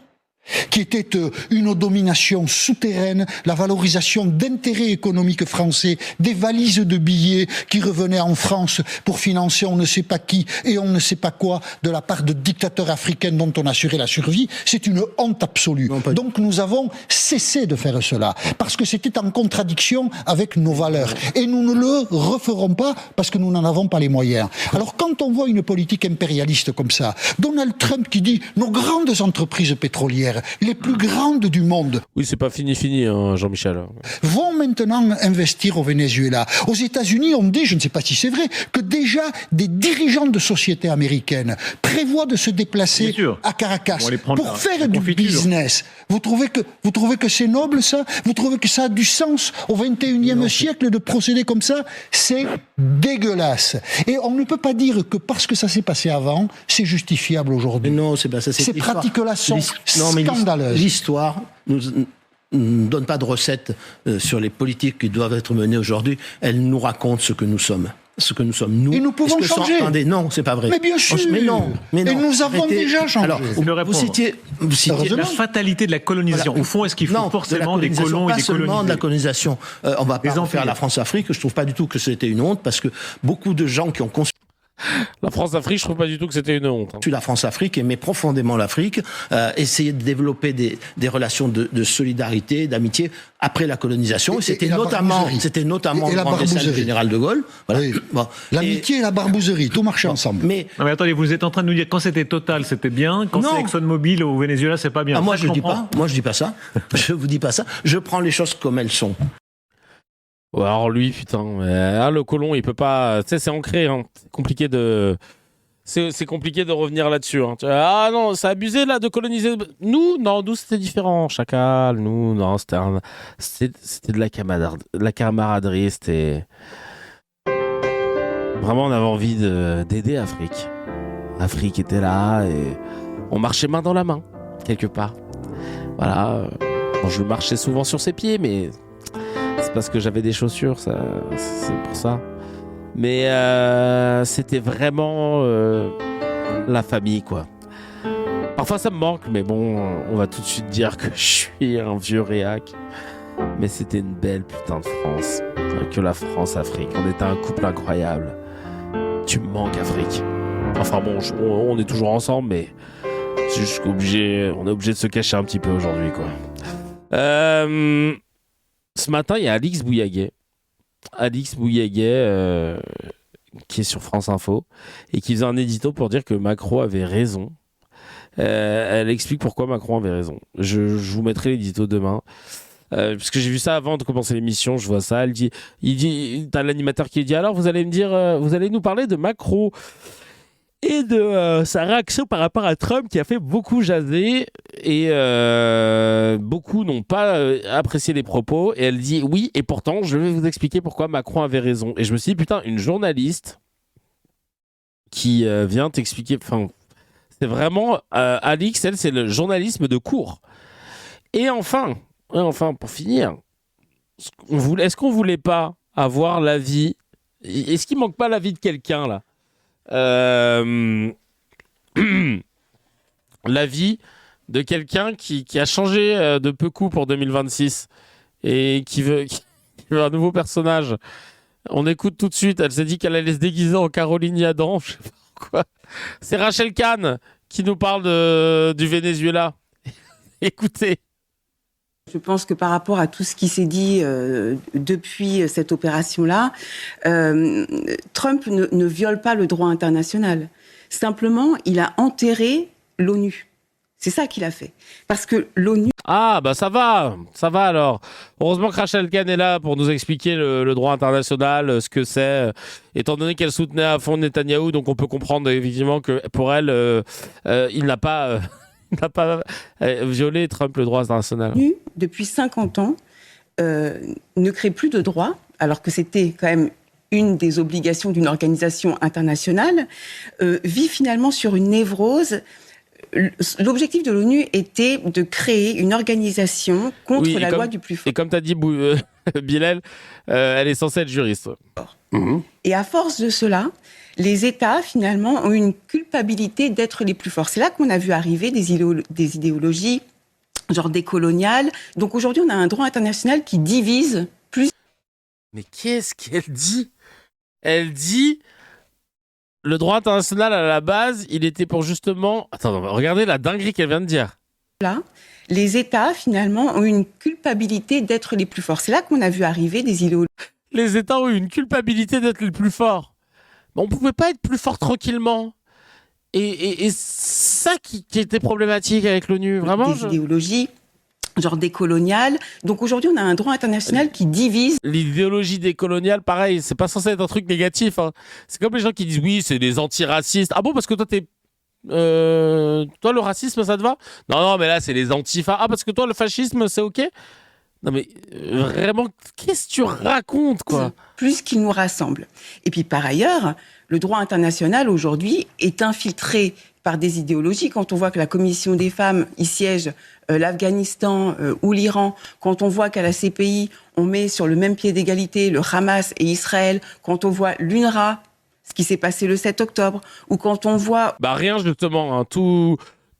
[SPEAKER 18] qui était une domination souterraine, la valorisation d'intérêts économiques français, des valises de billets qui revenaient en France pour financer on ne sait pas qui et on ne sait pas quoi de la part de dictateurs africains dont on assurait la survie, c'est une honte absolue. Donc nous avons cessé de faire cela, parce que c'était en contradiction avec nos valeurs. Et nous ne le referons pas parce que nous n'en avons pas les moyens. Alors quand on voit une politique impérialiste comme ça, Donald Trump qui dit nos grandes entreprises pétrolières, les plus grandes du monde.
[SPEAKER 1] Oui, c'est pas fini, hein, Jean-Michel.
[SPEAKER 18] Vont maintenant investir au Venezuela. Aux États-Unis, on dit, je ne sais pas si c'est vrai, que déjà des dirigeants de sociétés américaines prévoient de se déplacer à Caracas pour faire du business. Vous trouvez que c'est noble ça? Vous trouvez que ça a du sens au 21e siècle de procéder comme ça? C'est dégueulasse. Et on ne peut pas dire que parce que ça s'est passé avant, c'est justifiable aujourd'hui.
[SPEAKER 19] Non, c'est pas ça.
[SPEAKER 18] Ces pratiques-là sont scandaleuses.
[SPEAKER 19] L'histoire nous donne pas de recette sur les politiques qui doivent être menées aujourd'hui. Elle nous raconte ce que nous sommes. Nous.
[SPEAKER 18] Et nous pouvons changer.
[SPEAKER 19] Attendez, non, c'est pas vrai.
[SPEAKER 18] Mais bien sûr.
[SPEAKER 19] Mais non.
[SPEAKER 18] Et nous avons déjà changé.
[SPEAKER 19] Alors, vous citiez
[SPEAKER 20] la fatalité de la colonisation. Voilà. Au fond, est-ce qu'il faut forcément des colons et des colonisés? Pas seulement
[SPEAKER 19] de la colonisation. On va pas en faire la France-Afrique. Je trouve pas du tout que c'était une honte parce que beaucoup de gens qui ont construit
[SPEAKER 1] la France-Afrique, je trouve pas du tout que c'était une honte.
[SPEAKER 19] La France-Afrique aimait profondément l'Afrique, essayait de développer des relations de solidarité, d'amitié après la colonisation. Et c'était notamment le grand dessein du général de Gaulle. Voilà.
[SPEAKER 18] Oui. Bon. L'amitié et la barbouzerie, tout marchait ensemble.
[SPEAKER 20] Mais attendez, vous êtes en train de nous dire quand c'était Total, c'était bien, quand c'est ExxonMobil au Venezuela, c'est pas bien.
[SPEAKER 19] Moi, je dis pas. Moi, je dis pas ça. Je vous dis pas ça. Je prends les choses comme elles sont.
[SPEAKER 1] Ouais, alors lui, putain, le colon, il peut pas. Tu sais, c'est ancré, hein. C'est compliqué de revenir là-dessus. Hein. Ah non, c'est abusé là de coloniser. Nous, c'était différent. Chacal, nous, non, c'était de la camaraderie. C'était vraiment, on avait envie d'aider Afrique. Afrique était là et on marchait main dans la main quelque part. Voilà. Bon, je marchais souvent sur ses pieds, mais c'est parce que j'avais des chaussures, c'est pour ça. Mais c'était vraiment la famille, quoi. Parfois ça me manque, mais bon, on va tout de suite dire que je suis un vieux réac. Mais c'était une belle putain de France. Que la France-Afrique. On était un couple incroyable. Tu me manques, Afrique. Enfin bon, on est toujours ensemble, mais c'est juste on est obligé de se cacher un petit peu aujourd'hui, quoi. Ce matin, il y a Alix Bouillaguet. Qui est sur France Info et qui faisait un édito pour dire que Macron avait raison. Elle explique pourquoi Macron avait raison. Je vous mettrai l'édito demain. Parce que j'ai vu ça avant de commencer l'émission, je vois ça. T'as l'animateur qui dit alors vous allez nous parler de Macron et de sa réaction par rapport à Trump qui a fait beaucoup jaser et beaucoup n'ont pas apprécié les propos et elle dit oui et pourtant je vais vous expliquer pourquoi Macron avait raison. Et je me suis dit putain, une journaliste qui vient t'expliquer, enfin c'est vraiment Alix, elle c'est le journalisme de cours. Et enfin pour finir, est-ce qu'on voulait pas avoir l'avis, est-ce qu'il manque pas l'avis de quelqu'un là? L'avis de quelqu'un qui a changé de peu coup pour 2026 et qui veut un nouveau personnage. On écoute tout de suite. Elle s'est dit qu'elle allait se déguiser en Caroline Yadan. Je sais pas quoi. C'est Rachel Kahn qui nous parle du Venezuela. Écoutez.
[SPEAKER 21] Je pense que par rapport à tout ce qui s'est dit depuis cette opération-là, Trump ne viole pas le droit international. Simplement, il a enterré l'ONU. C'est ça qu'il a fait. Parce que l'ONU...
[SPEAKER 1] Ah, bah ça va alors. Heureusement que Rachel Kahn est là pour nous expliquer le droit international, ce que c'est, étant donné qu'elle soutenait à fond Netanyahou, donc on peut comprendre effectivement que pour elle, il n'a pas, violé Trump le droit international.
[SPEAKER 21] L'ONU, depuis 50 ans, ne crée plus de droits, alors que c'était quand même une des obligations d'une organisation internationale, vit finalement sur une névrose. L'objectif de l'ONU était de créer une organisation contre la loi du plus fort.
[SPEAKER 1] Et comme tu as dit, Bilal, elle est censée être juriste.
[SPEAKER 21] Et à force de cela, les États, finalement, ont une culpabilité d'être les plus forts. C'est là qu'on a vu arriver des idéologies, genre décoloniales. Donc aujourd'hui, on a un droit international qui divise plus.
[SPEAKER 1] Mais qu'est-ce qu'elle dit ? Elle dit... Le droit international, à la base, il était pour justement... Attends, regardez la dinguerie qu'elle vient de dire.
[SPEAKER 21] Là, les États, finalement, ont une culpabilité d'être les plus forts. C'est là qu'on a vu arriver des idéologies.
[SPEAKER 1] Les États ont eu une culpabilité d'être les plus forts. Mais on ne pouvait pas être plus fort tranquillement. Et ça qui était problématique avec l'ONU, vraiment.
[SPEAKER 21] Des idéologies... genre décolonial. Donc aujourd'hui, on a un droit international qui divise.
[SPEAKER 1] L'idéologie décoloniale, pareil, c'est pas censé être un truc négatif. Hein. C'est comme les gens qui disent oui, c'est des antiracistes. Ah bon, parce que toi, toi, le racisme, ça te va ? Non, mais là, c'est les antifas. Ah, parce que toi, le fascisme, c'est OK ? Non, mais vraiment, qu'est-ce que tu racontes, quoi ?
[SPEAKER 21] Plus qu'il nous rassemble. Et puis, par ailleurs, le droit international, aujourd'hui, est infiltré par des idéologies. Quand on voit que la Commission des femmes y siège l'Afghanistan ou l'Iran, quand on voit qu'à la CPI, on met sur le même pied d'égalité le Hamas et Israël, quand on voit l'UNRWA, ce qui s'est passé le 7 octobre, ou quand on voit...
[SPEAKER 1] Bah rien, justement. Hein.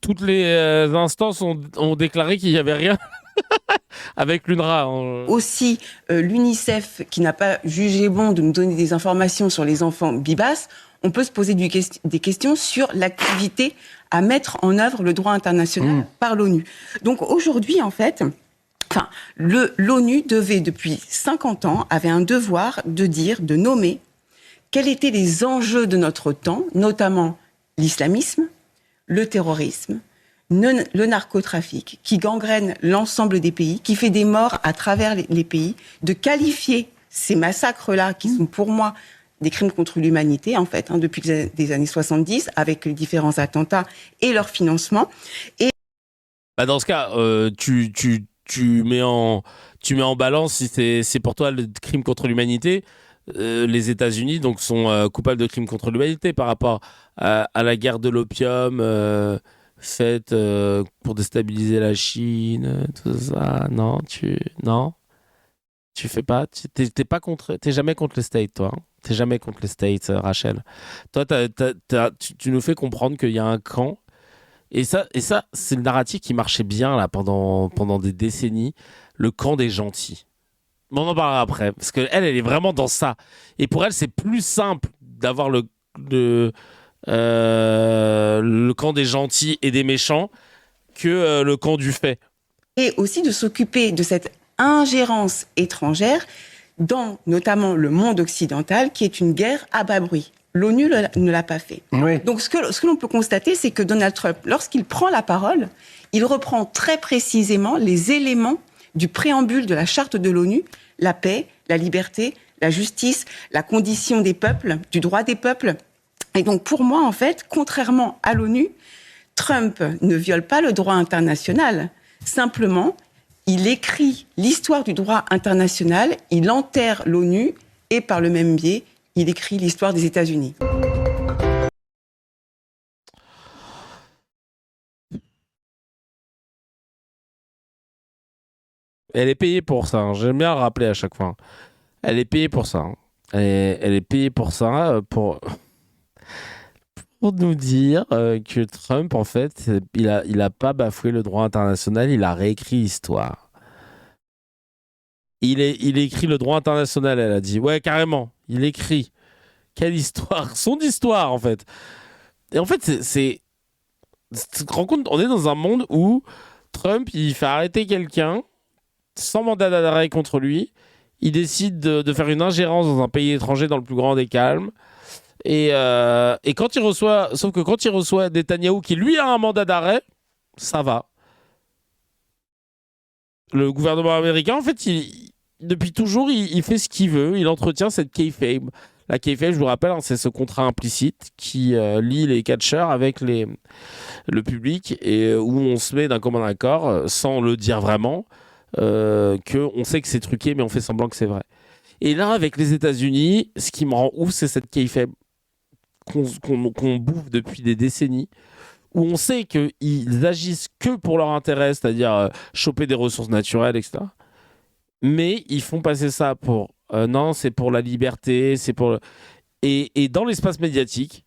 [SPEAKER 1] Toutes les instances ont déclaré qu'il n'y avait rien avec l'UNRWA.
[SPEAKER 21] Aussi, l'UNICEF, qui n'a pas jugé bon de nous donner des informations sur les enfants Bibas, on peut se poser des questions sur l'activité à mettre en œuvre le droit international par l'ONU. Donc aujourd'hui, en fait, l'ONU devait, depuis 50 ans, avait un devoir de nommer quels étaient les enjeux de notre temps, notamment l'islamisme, le terrorisme, le narcotrafic, qui gangrène l'ensemble des pays, qui fait des morts à travers les pays, de qualifier ces massacres-là, qui sont pour moi des crimes contre l'humanité, en fait, depuis les années 70, avec les différents attentats et leur financement. Et...
[SPEAKER 1] Bah dans ce cas, tu mets en balance, si c'est pour toi le crime contre l'humanité, les États-Unis donc sont coupables de crimes contre l'humanité par rapport à la guerre de l'opium faite pour déstabiliser la Chine, tout ça. Non, tu fais pas. T'es jamais contre les States, toi. Hein. T'es jamais contre les States, Rachel. Toi, tu nous fais comprendre qu'il y a un camp. Et ça, c'est le narratif qui marchait bien là pendant des décennies. Le camp des gentils. On en parlera après, parce que elle est vraiment dans ça. Et pour elle, c'est plus simple d'avoir le camp des gentils et des méchants que le camp du fait.
[SPEAKER 21] Et aussi de s'occuper de cette ingérence étrangère dans notamment le monde occidental, qui est une guerre à bas bruit. L'ONU ne l'a pas fait. Oui. Donc ce que l'on peut constater, c'est que Donald Trump, lorsqu'il prend la parole, il reprend très précisément les éléments du préambule de la charte de l'ONU, la paix, la liberté, la justice, la condition des peuples, du droit des peuples. Et donc pour moi, en fait, contrairement à l'ONU, Trump ne viole pas le droit international. Simplement, il écrit l'histoire du droit international, il enterre l'ONU et par le même biais, il écrit l'histoire des États-Unis.
[SPEAKER 1] Elle est payée pour ça, hein. J'aime bien le rappeler à chaque fois. Elle est payée pour ça. Hein. Elle est payée pour ça, pour nous dire que Trump, en fait, il a pas bafoué le droit international, il a réécrit l'histoire. Il écrit le droit international, elle a dit. Ouais, carrément, il écrit. Quelle histoire ? Son histoire, en fait. Et en fait, tu te rends compte, on est dans un monde où Trump, il fait arrêter quelqu'un sans mandat d'arrêt contre lui. Il décide de faire une ingérence dans un pays étranger dans le plus grand des calmes. Et quand il reçoit, sauf que quand il reçoit Netanyahou, qui lui a un mandat d'arrêt, ça va. Le gouvernement américain, en fait, depuis toujours, il fait ce qu'il veut. Il entretient cette kayfabe. La kayfabe, je vous rappelle, c'est ce contrat implicite qui lie les catcheurs avec le public et où on se met d'un commun accord, sans le dire vraiment, qu'on sait que c'est truqué, mais on fait semblant que c'est vrai. Et là, avec les États-Unis, ce qui me rend ouf, c'est cette kayfabe qu'on bouffe depuis des décennies, où on sait qu'ils agissent que pour leur intérêt, c'est-à-dire choper des ressources naturelles, etc. Mais ils font passer ça pour non, c'est pour la liberté, c'est pour et dans l'espace médiatique,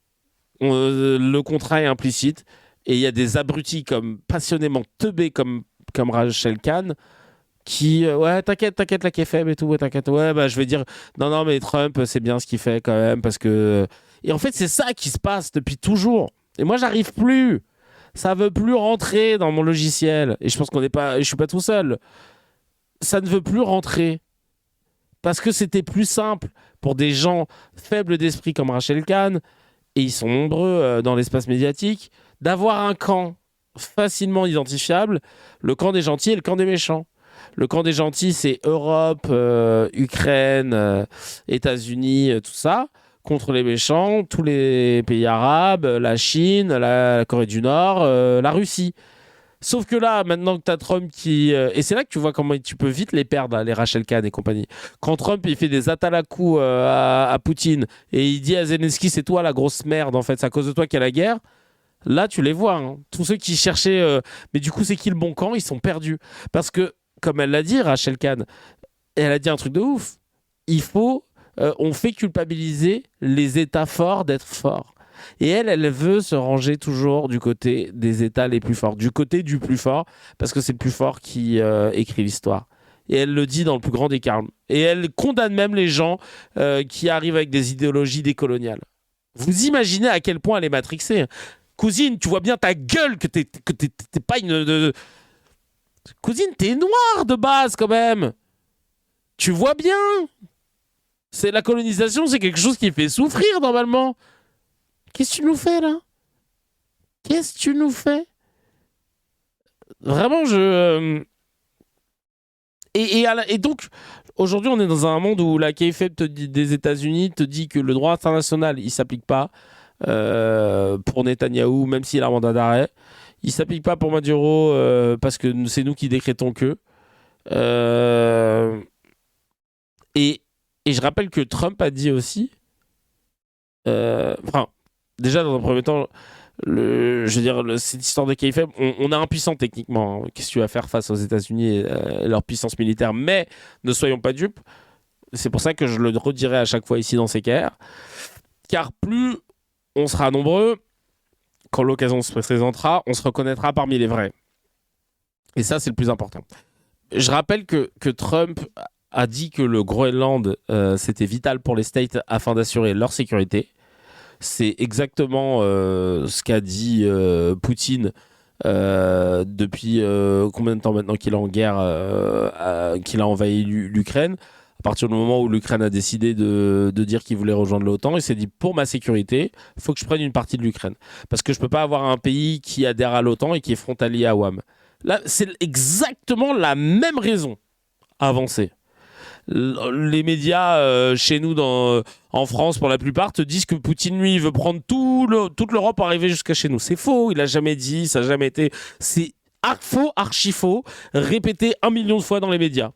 [SPEAKER 1] le contrat est implicite et il y a des abrutis comme passionnément teubés comme Rachel Kahn qui ouais t'inquiète la KFM et tout, ouais t'inquiète, ouais bah je vais dire non mais Trump c'est bien ce qu'il fait quand même parce que et en fait c'est ça qui se passe depuis toujours et moi j'arrive plus, ça veut plus rentrer dans mon logiciel et je pense je suis pas tout seul, ça ne veut plus rentrer parce que c'était plus simple pour des gens faibles d'esprit comme Rachel Kahn, et ils sont nombreux dans l'espace médiatique, d'avoir un camp facilement identifiable, le camp des gentils et le camp des méchants. Le camp des gentils, c'est Europe, Ukraine, États-Unis, tout ça, contre les méchants, tous les pays arabes, la Chine, la Corée du Nord, la Russie. Sauf que là, maintenant que tu as Trump qui... et c'est là que tu vois comment tu peux vite les perdre, là, les Rachel Kahn et compagnie. Quand Trump, il fait des atalakou à Poutine et il dit à Zelensky, c'est toi la grosse merde, en fait, c'est à cause de toi qu'il y a la guerre. Là, tu les vois. Hein. Tous ceux qui cherchaient... mais du coup, c'est qui le bon camp? Ils sont perdus. Parce que, comme elle l'a dit, Rachel Kahn, elle a dit un truc de ouf. Il faut... on fait culpabiliser les États forts d'être forts. Et elle veut se ranger toujours du côté des États les plus forts, du côté du plus fort, parce que c'est le plus fort qui écrit l'histoire. Et elle le dit dans le plus grand des calmes. Et elle condamne même les gens qui arrivent avec des idéologies décoloniales. Vous imaginez à quel point elle est matrixée. Cousine, tu vois bien ta gueule que t'es pas une... Cousine, t'es noire de base quand même. Tu vois bien. C'est la colonisation, c'est quelque chose qui fait souffrir normalement. Qu'est-ce que tu nous fais, là? Qu'est-ce que tu nous fais? Vraiment, Et donc, aujourd'hui, on est dans un monde où la KFF des États-Unis te dit que le droit international, il ne s'applique pas pour Netanyahou, même s'il a un mandat d'arrêt. Il ne s'applique pas pour Maduro parce que c'est nous qui décrétons que. Et je rappelle que Trump a dit aussi... déjà, dans un premier temps, je veux dire, cette histoire de KFM, on est impuissant techniquement. Hein. Qu'est-ce que tu vas faire face aux États-Unis et leur puissance militaire? Mais ne soyons pas dupes. C'est pour ça que je le redirai à chaque fois ici dans CKR. Car plus on sera nombreux, quand l'occasion se présentera, on se reconnaîtra parmi les vrais. Et ça, c'est le plus important. Je rappelle que Trump a dit que le Groenland, c'était vital pour les States afin d'assurer leur sécurité. C'est exactement ce qu'a dit Poutine depuis combien de temps maintenant qu'il est en guerre, qu'il a envahi l'Ukraine. À partir du moment où l'Ukraine a décidé de dire qu'il voulait rejoindre l'OTAN, il s'est dit pour ma sécurité, il faut que je prenne une partie de l'Ukraine. Parce que je ne peux pas avoir un pays qui adhère à l'OTAN et qui est frontalier à WAM. Là, c'est exactement la même raison avancée. Les médias chez nous en France pour la plupart te disent que Poutine lui veut prendre toute l'Europe pour arriver jusqu'à chez nous. C'est faux, il a jamais dit, ça n'a jamais été. C'est faux, archi faux, répété 1 million de fois dans les médias.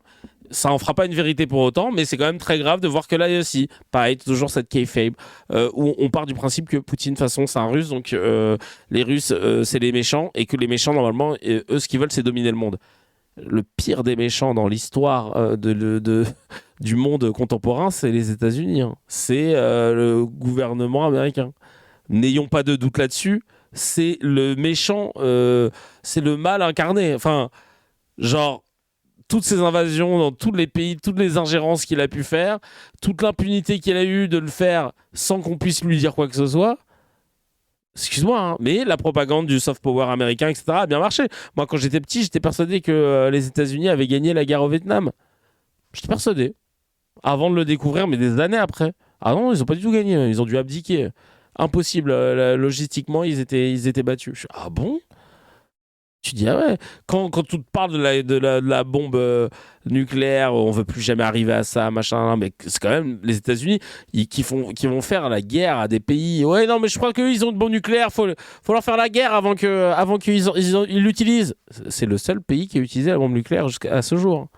[SPEAKER 1] Ça en fera pas une vérité pour autant, mais c'est quand même très grave de voir que là aussi, pareil, toujours cette kayfabe où on part du principe que Poutine de toute façon c'est un Russe, donc les Russes c'est les méchants et que les méchants normalement eux ce qu'ils veulent c'est dominer le monde. Le pire des méchants dans l'histoire du monde contemporain, c'est les États-Unis. Hein. C'est le gouvernement américain. N'ayons pas de doute là-dessus. C'est le méchant, c'est le mal incarné. Enfin, genre, toutes ces invasions dans tous les pays, toutes les ingérences qu'il a pu faire, toute l'impunité qu'il a eue de le faire sans qu'on puisse lui dire quoi que ce soit. Excuse-moi, hein, mais la propagande du soft power américain, etc., a bien marché. Moi, quand j'étais petit, j'étais persuadé que les États-Unis avaient gagné la guerre au Vietnam. J'étais persuadé. Avant de le découvrir, mais des années après. Ah non, ils n'ont pas du tout gagné. Ils ont dû abdiquer. Impossible. Logistiquement, ils étaient battus. Ah bon? Tu dis, ah ouais, quand on te parle de la bombe nucléaire, on veut plus jamais arriver à ça, machin, mais c'est quand même les États-Unis qui vont faire la guerre à des pays. Ouais, non, mais je crois qu'eux, ils ont une bombe nucléaire, faut leur faire la guerre avant qu'ils l'utilisent. C'est le seul pays qui a utilisé la bombe nucléaire jusqu'à ce jour.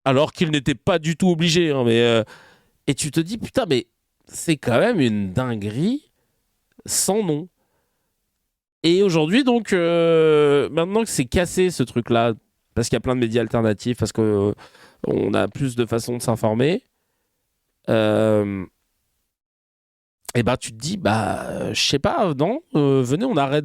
[SPEAKER 1] Alors qu'ils n'étaient pas du tout obligés. Hein, et tu te dis, putain, mais c'est quand même une dinguerie sans nom. Et aujourd'hui, donc, maintenant que c'est cassé ce truc-là, parce qu'il y a plein de médias alternatifs, parce qu'on a plus de façons de s'informer, et ben tu te dis, je sais pas, non, venez, on arrête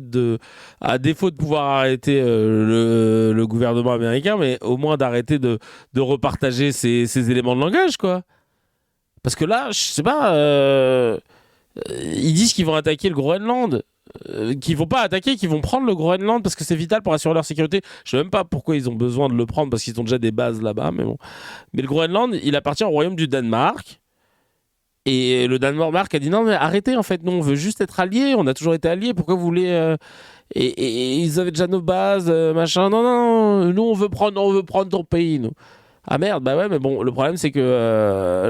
[SPEAKER 1] à défaut de pouvoir arrêter le gouvernement américain, mais au moins d'arrêter de repartager ces éléments de langage, quoi. Parce que là, je sais pas, ils disent qu'ils vont attaquer le Groenland. Qui vont pas attaquer, qui vont prendre le Groenland parce que c'est vital pour assurer leur sécurité. Je sais même pas pourquoi ils ont besoin de le prendre parce qu'ils ont déjà des bases là-bas, mais bon. Mais le Groenland, il appartient au royaume du Danemark. Et le Danemark a dit non, mais arrêtez en fait, nous on veut juste être alliés, on a toujours été alliés, pourquoi vous voulez. Et ils avaient déjà nos bases, machin. Non, nous on veut prendre ton pays, nous. Ah merde, bah ouais, mais bon, le problème c'est que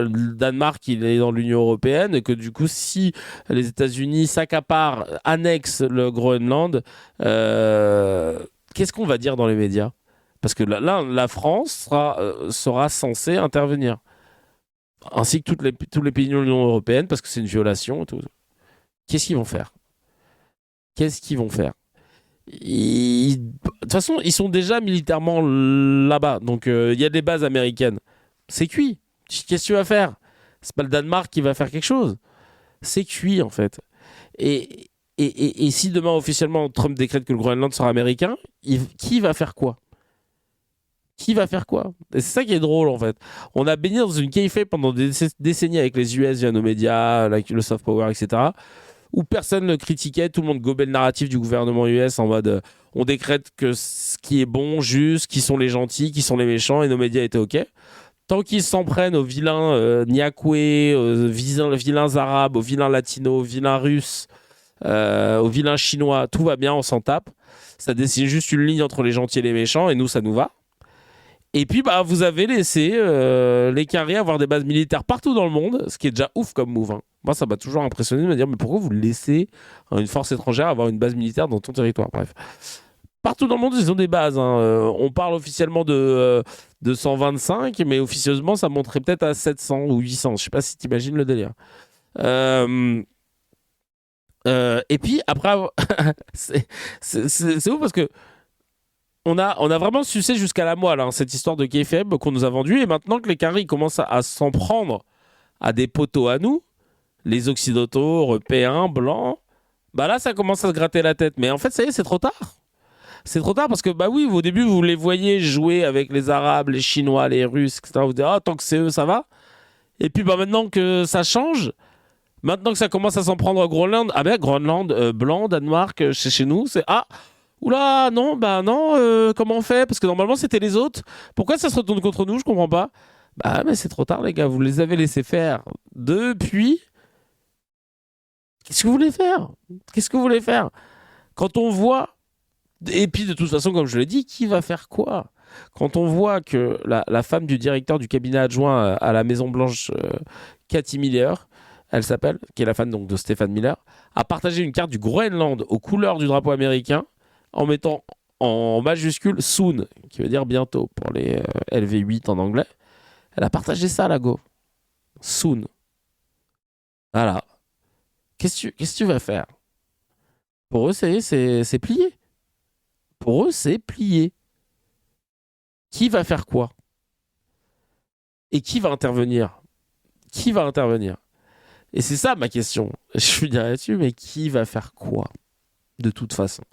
[SPEAKER 1] le Danemark il est dans l'Union Européenne et que du coup, si les États-Unis s'accaparent, annexent le Groenland, qu'est-ce qu'on va dire dans les médias? Parce que là, la France sera censée intervenir, ainsi que tous les pays de l'Union Européenne, parce que c'est une violation. Tout. Qu'est-ce qu'ils vont faire? De toute façon, ils sont déjà militairement là-bas. Donc, il y a des bases américaines. C'est cuit. Qu'est-ce que tu vas faire? C'est pas le Danemark qui va faire quelque chose. C'est cuit, en fait. Et si demain, officiellement, Trump décrète que le Groenland sera américain, qui va faire quoi? Et c'est ça qui est drôle, en fait. On a baigné dans une kayfabe pendant des décennies avec les US via nos médias, le soft power, etc., où personne ne critiquait, tout le monde gobait le narratif du gouvernement US en mode on décrète que ce qui est bon, juste, qui sont les gentils, qui sont les méchants, et nos médias étaient OK. Tant qu'ils s'en prennent aux vilains Nyakwe, aux vilains arabes, aux vilains latinos, aux vilains russes, aux vilains chinois, tout va bien, on s'en tape. Ça dessine juste une ligne entre les gentils et les méchants, et nous, ça nous va. Et puis, vous avez laissé les Qataris avoir des bases militaires partout dans le monde, ce qui est déjà ouf comme move. Hein. Moi, ça m'a toujours impressionné de me dire, mais pourquoi vous laissez une force étrangère avoir une base militaire dans ton territoire? Bref. Partout dans le monde, ils ont des bases. Hein. On parle officiellement de 125, mais officieusement, ça monterait peut-être à 700 ou 800. Je sais pas si tu imagines le délire. Et puis, après, c'est ouf parce que on a vraiment sucé jusqu'à la moelle cette histoire de kayfabe qu'on nous a vendue. Et maintenant que les Qataris commencent à s'en prendre à des poteaux à nous, les occidentaux, européens, blancs, là, ça commence à se gratter la tête. Mais en fait, ça y est, c'est trop tard. C'est trop tard parce que, oui, au début, vous les voyez jouer avec les Arabes, les Chinois, les Russes, etc. Vous dites, tant que c'est eux, ça va. Et puis, maintenant que ça change, maintenant que ça commence à s'en prendre au Groenland, Groenland, blanc, Danemark, chez nous, c'est oula, non, comment on fait? Parce que normalement, c'était les autres. Pourquoi ça se retourne contre nous? Je comprends pas. Mais c'est trop tard, les gars. Vous les avez laissés faire depuis. Qu'est-ce que vous voulez faire? Quand on voit. Et puis, de toute façon, comme je l'ai dit, qui va faire quoi? Quand on voit que la femme du directeur du cabinet adjoint à la Maison-Blanche, Cathy Miller, elle s'appelle, qui est la femme donc, de Stephen Miller, a partagé une carte du Groenland aux couleurs du drapeau américain en mettant en majuscule soon, qui veut dire bientôt pour les LV8 en anglais. Elle a partagé ça, la go. Soon. Voilà. Qu'est-ce que tu vas faire? Pour eux, c'est plié. Pour eux, c'est plié. Qui va faire quoi? Et qui va intervenir? Et c'est ça ma question. Je suis derrière là-dessus, mais qui va faire quoi? De toute façon.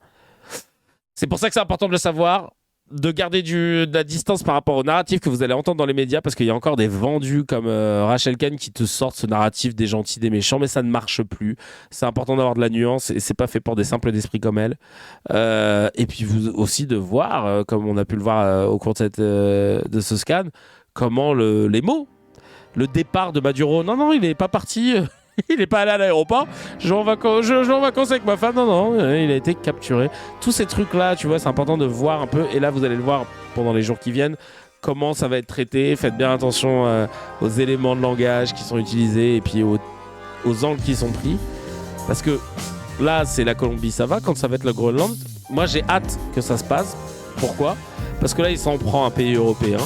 [SPEAKER 1] C'est pour ça que c'est important de le savoir, de garder de la distance par rapport au narratif que vous allez entendre dans les médias, parce qu'il y a encore des vendus comme Rachel Kahn qui te sortent ce narratif des gentils, des méchants, mais ça ne marche plus. C'est important d'avoir de la nuance et c'est pas fait pour des simples d'esprit comme elle. Et puis vous aussi de voir, comme on a pu le voir au cours de ce scan, comment les mots, le départ de Maduro, non, il n'est pas parti. il n'est pas allé à l'aéroport. Je vais en vacances avec ma femme. Non, il a été capturé. Tous ces trucs-là, tu vois, c'est important de voir un peu. Et là, vous allez le voir pendant les jours qui viennent. Comment ça va être traité. Faites bien attention aux éléments de langage qui sont utilisés et puis aux angles qui sont pris. Parce que là, c'est la Colombie, ça va. Quand ça va être le Groenland, moi, j'ai hâte que ça se passe. Pourquoi ? Parce que là, il s'en prend un pays européen.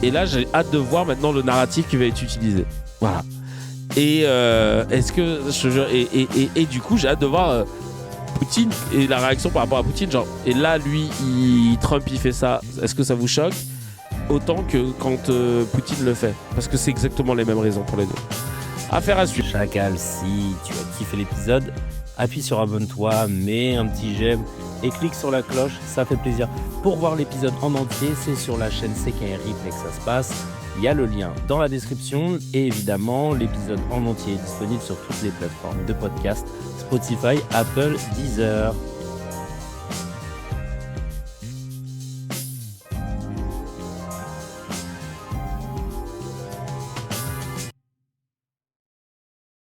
[SPEAKER 1] Et là, j'ai hâte de voir maintenant le narratif qui va être utilisé. Voilà. Et est-ce que et du coup, j'ai hâte de voir Poutine et la réaction par rapport à Poutine. Genre, et là, lui, Trump, il fait ça. Est-ce que ça vous choque autant que quand Poutine le fait ? Parce que c'est exactement les mêmes raisons pour les deux. Affaire à suivre.
[SPEAKER 2] Chacal, si tu as kiffé l'épisode, appuie sur abonne-toi, mets un petit j'aime et clique sur la cloche, ça fait plaisir. Pour voir l'épisode en entier, c'est sur la chaîne CKR Replay que ça se passe. Il y a le lien dans la description et évidemment, l'épisode en entier est disponible sur toutes les plateformes de podcast, Spotify, Apple, Deezer.